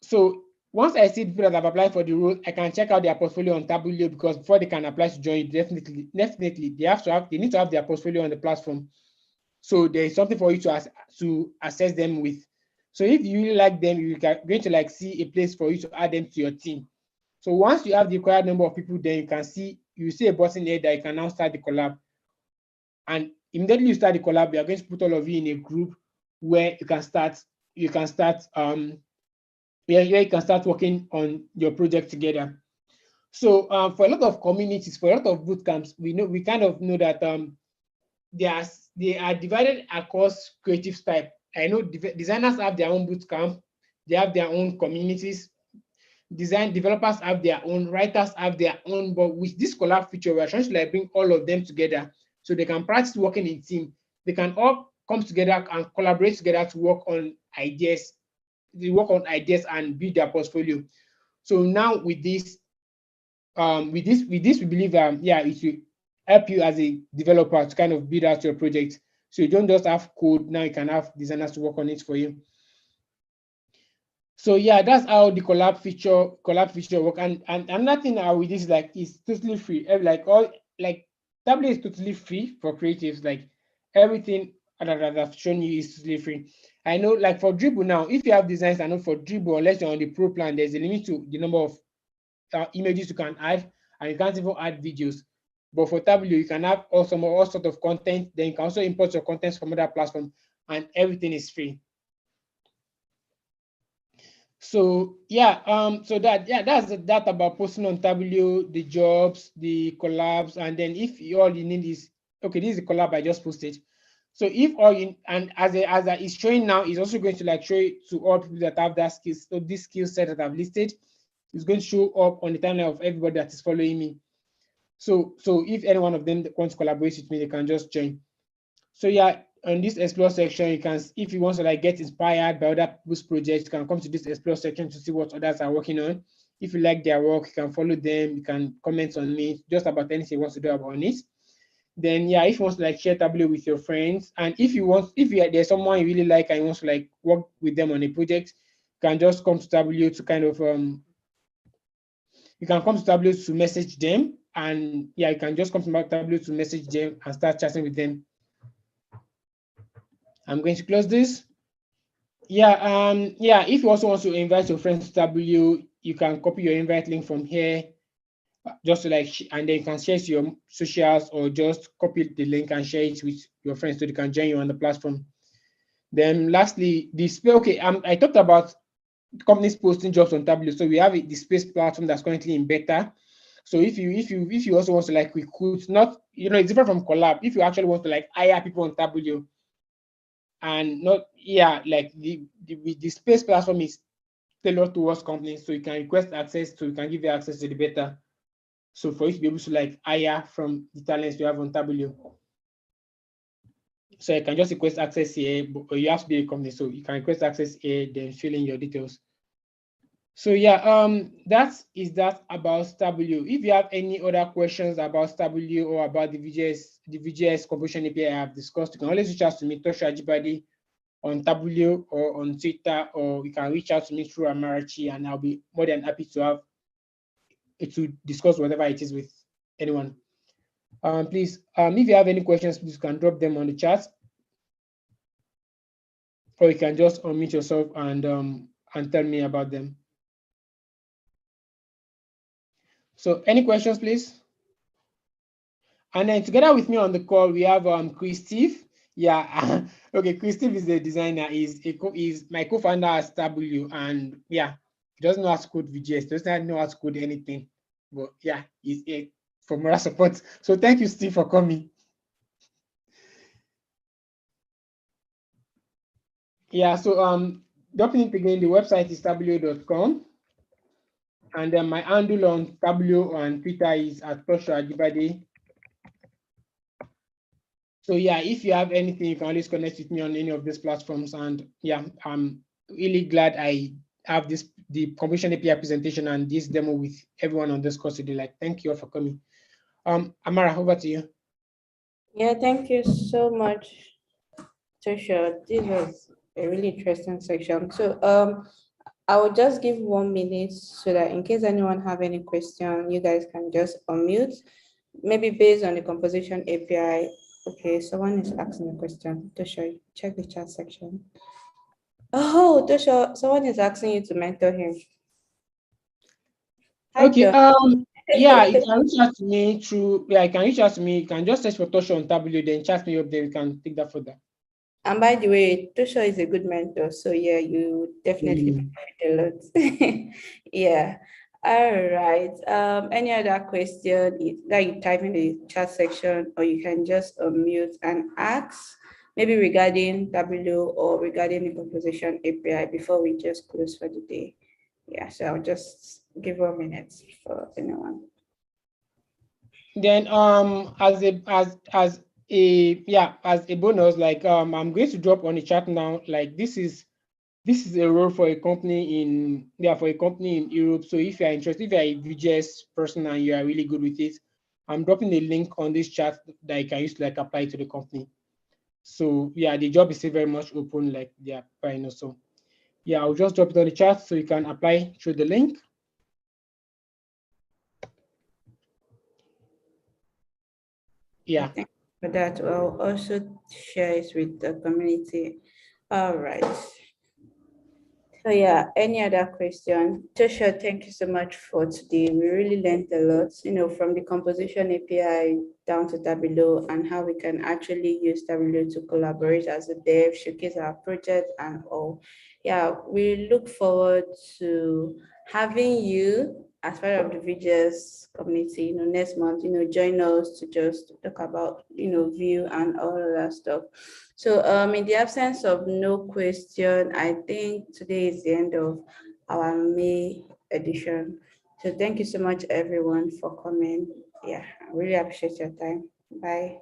so once I see the people that have applied for the role, I can check out their portfolio on Tableau, because before they can apply to join, definitely they need to have their portfolio on the platform. So there is something for you to assess them with. So if you really like them, you're going to like see a place for you to add them to your team. So once you have the required number of people, then you see a button here that you can now start the collab. And immediately you start the collab, we are going to put all of you in a group where you can start where you can start working on your project together. So for a lot of communities, for a lot of boot camps, we kind of know that they are divided across creative type. I know designers have their own boot camp, they have their own communities. Design developers have their own, writers have their own. But with this collab feature, we are trying to like bring all of them together so they can practice working in team. They can all come together and collaborate together to work on ideas. They work on ideas and build their portfolio. So now with this, we believe yeah, it will help you as a developer to kind of build out your project. So you don't just have code, now you can have designers to work on it for you. So yeah, that's how the collab feature work. And another thing with this, like, is totally free. Tableau is totally free for creatives. Like, everything that I've shown you is totally free. I know, like, for Dribble now, if you have designs, I know for Dribble, unless you're on the pro plan, there's a limit to the number of images you can add, and you can't even add videos. But for Tableau, you can have all sort of content. Then you can also import your contents from other platforms, and everything is free. So yeah, that's that about posting on Tableau, the jobs, the collabs, and then if all you need is, okay, this is the collab I just posted. So if all you, and as it's showing now, is also going to like show it to all people that have that skills. So this skill set that I've listed is going to show up on the timeline of everybody that is following me. So if any one of them wants to collaborate with me, they can just join. So yeah, on this explore section, you can, if you want to like get inspired by other people's projects, you can come to this explore section to see what others are working on. If you like their work, you can follow them, you can comment on me, just about anything you want to do about it. Then yeah, if you want to like share Tableau with your friends, and if there's someone you really like and you want to like work with them on a project, you can just come to Tableau to kind of you can come to Tableau to message them, and yeah, you can just come to Tableau to message them and start chatting with them. I'm going to close this. Yeah, if you also want to invite your friends to Tableau, you can copy your invite link from here, just to like, and then you can share it to your socials, or just copy the link and share it with your friends so they can join you on the platform. Then lastly, display. Okay, I talked about companies posting jobs on Tableau. So we have the space platform that's currently in beta. So if you also want to like recruit, not, it's different from collab. If you actually want to like hire people on Tableau, and not, yeah, like the space platform is tailored towards companies, so you can request access to, you can give you access to the beta, so for you to be able to like hire from the talents you have on Tableau. So you can just request access here, but you have to be a company, so you can request access here, then fill in your details. So yeah, that about Tableau. If you have any other questions about Tableau or about the VGS composition API I have discussed, you can always reach out to me, Tosha Ajibade, on Tableau or on Twitter, or you can reach out to me through Amarachi, and I'll be more than happy to discuss whatever it is with anyone. Please, if you have any questions, please you can drop them on the chat, or you can just unmute yourself and tell me about them. So any questions, please? And then together with me on the call, we have Chris Steve. Yeah, okay, Chris Steve is the designer, is my co-founder at Tableau, and yeah, he doesn't know how to code VGS, doesn't know how to code anything, but yeah, he's here for moral support. So thank you, Steve, for coming. Yeah, so the opening again, the website is tableau.com. And then my handle on Tableau and Twitter is at Tosho Ajibade. So yeah, if you have anything, you can always connect with me on any of these platforms. And yeah, I'm really glad I have the Convention API presentation and this demo with everyone on this course today. Like, thank you all for coming. Amara, over to you. Yeah, thank you so much, Tosha. This was a really interesting section. So I will just give 1 minute so that in case anyone have any question, you guys can just unmute. Maybe based on the composition API. Okay, someone is asking a question. Tosha, check the chat section. Oh, Tosha, someone is asking you to mentor him. Hi, Okay. John. Yeah, you can reach out to me through. Yeah, you can reach out to me. You can just search for Tosho on Tableau, then chat me up there. We can take that further. And by the way, Tosha is a good mentor. So yeah, you definitely Mm. benefit a lot. Yeah. All right. Any other question that you type in the chat section, or you can just unmute and ask, maybe regarding Tableau or regarding the composition API before we just close for the day. Yeah, so I'll just give 1 minute for anyone. Then as a bonus, like I'm going to drop on the chat now. Like this is a role for a company in Europe. So if you're interested, if you're a VJS person and you are really good with it, I'm dropping a link on this chat that you can use to like apply to the company. So yeah, the job is still very much open, like they are applying also. Yeah, I'll just drop it on the chat so you can apply through the link. Yeah, Yeah. thank you for that. I'll also share it with the community. All right. So yeah, any other question? Joshua, thank you so much for today. We really learned a lot, from the composition API down to Tableau and how we can actually use Tableau to collaborate as a dev, showcase our project and all. Yeah, we look forward to having you as part of the VJS community, next month, join us to just talk about, view and all of that stuff. So in the absence of no question, I think today is the end of our May edition. So thank you so much everyone for coming. Yeah, I really appreciate your time. Bye.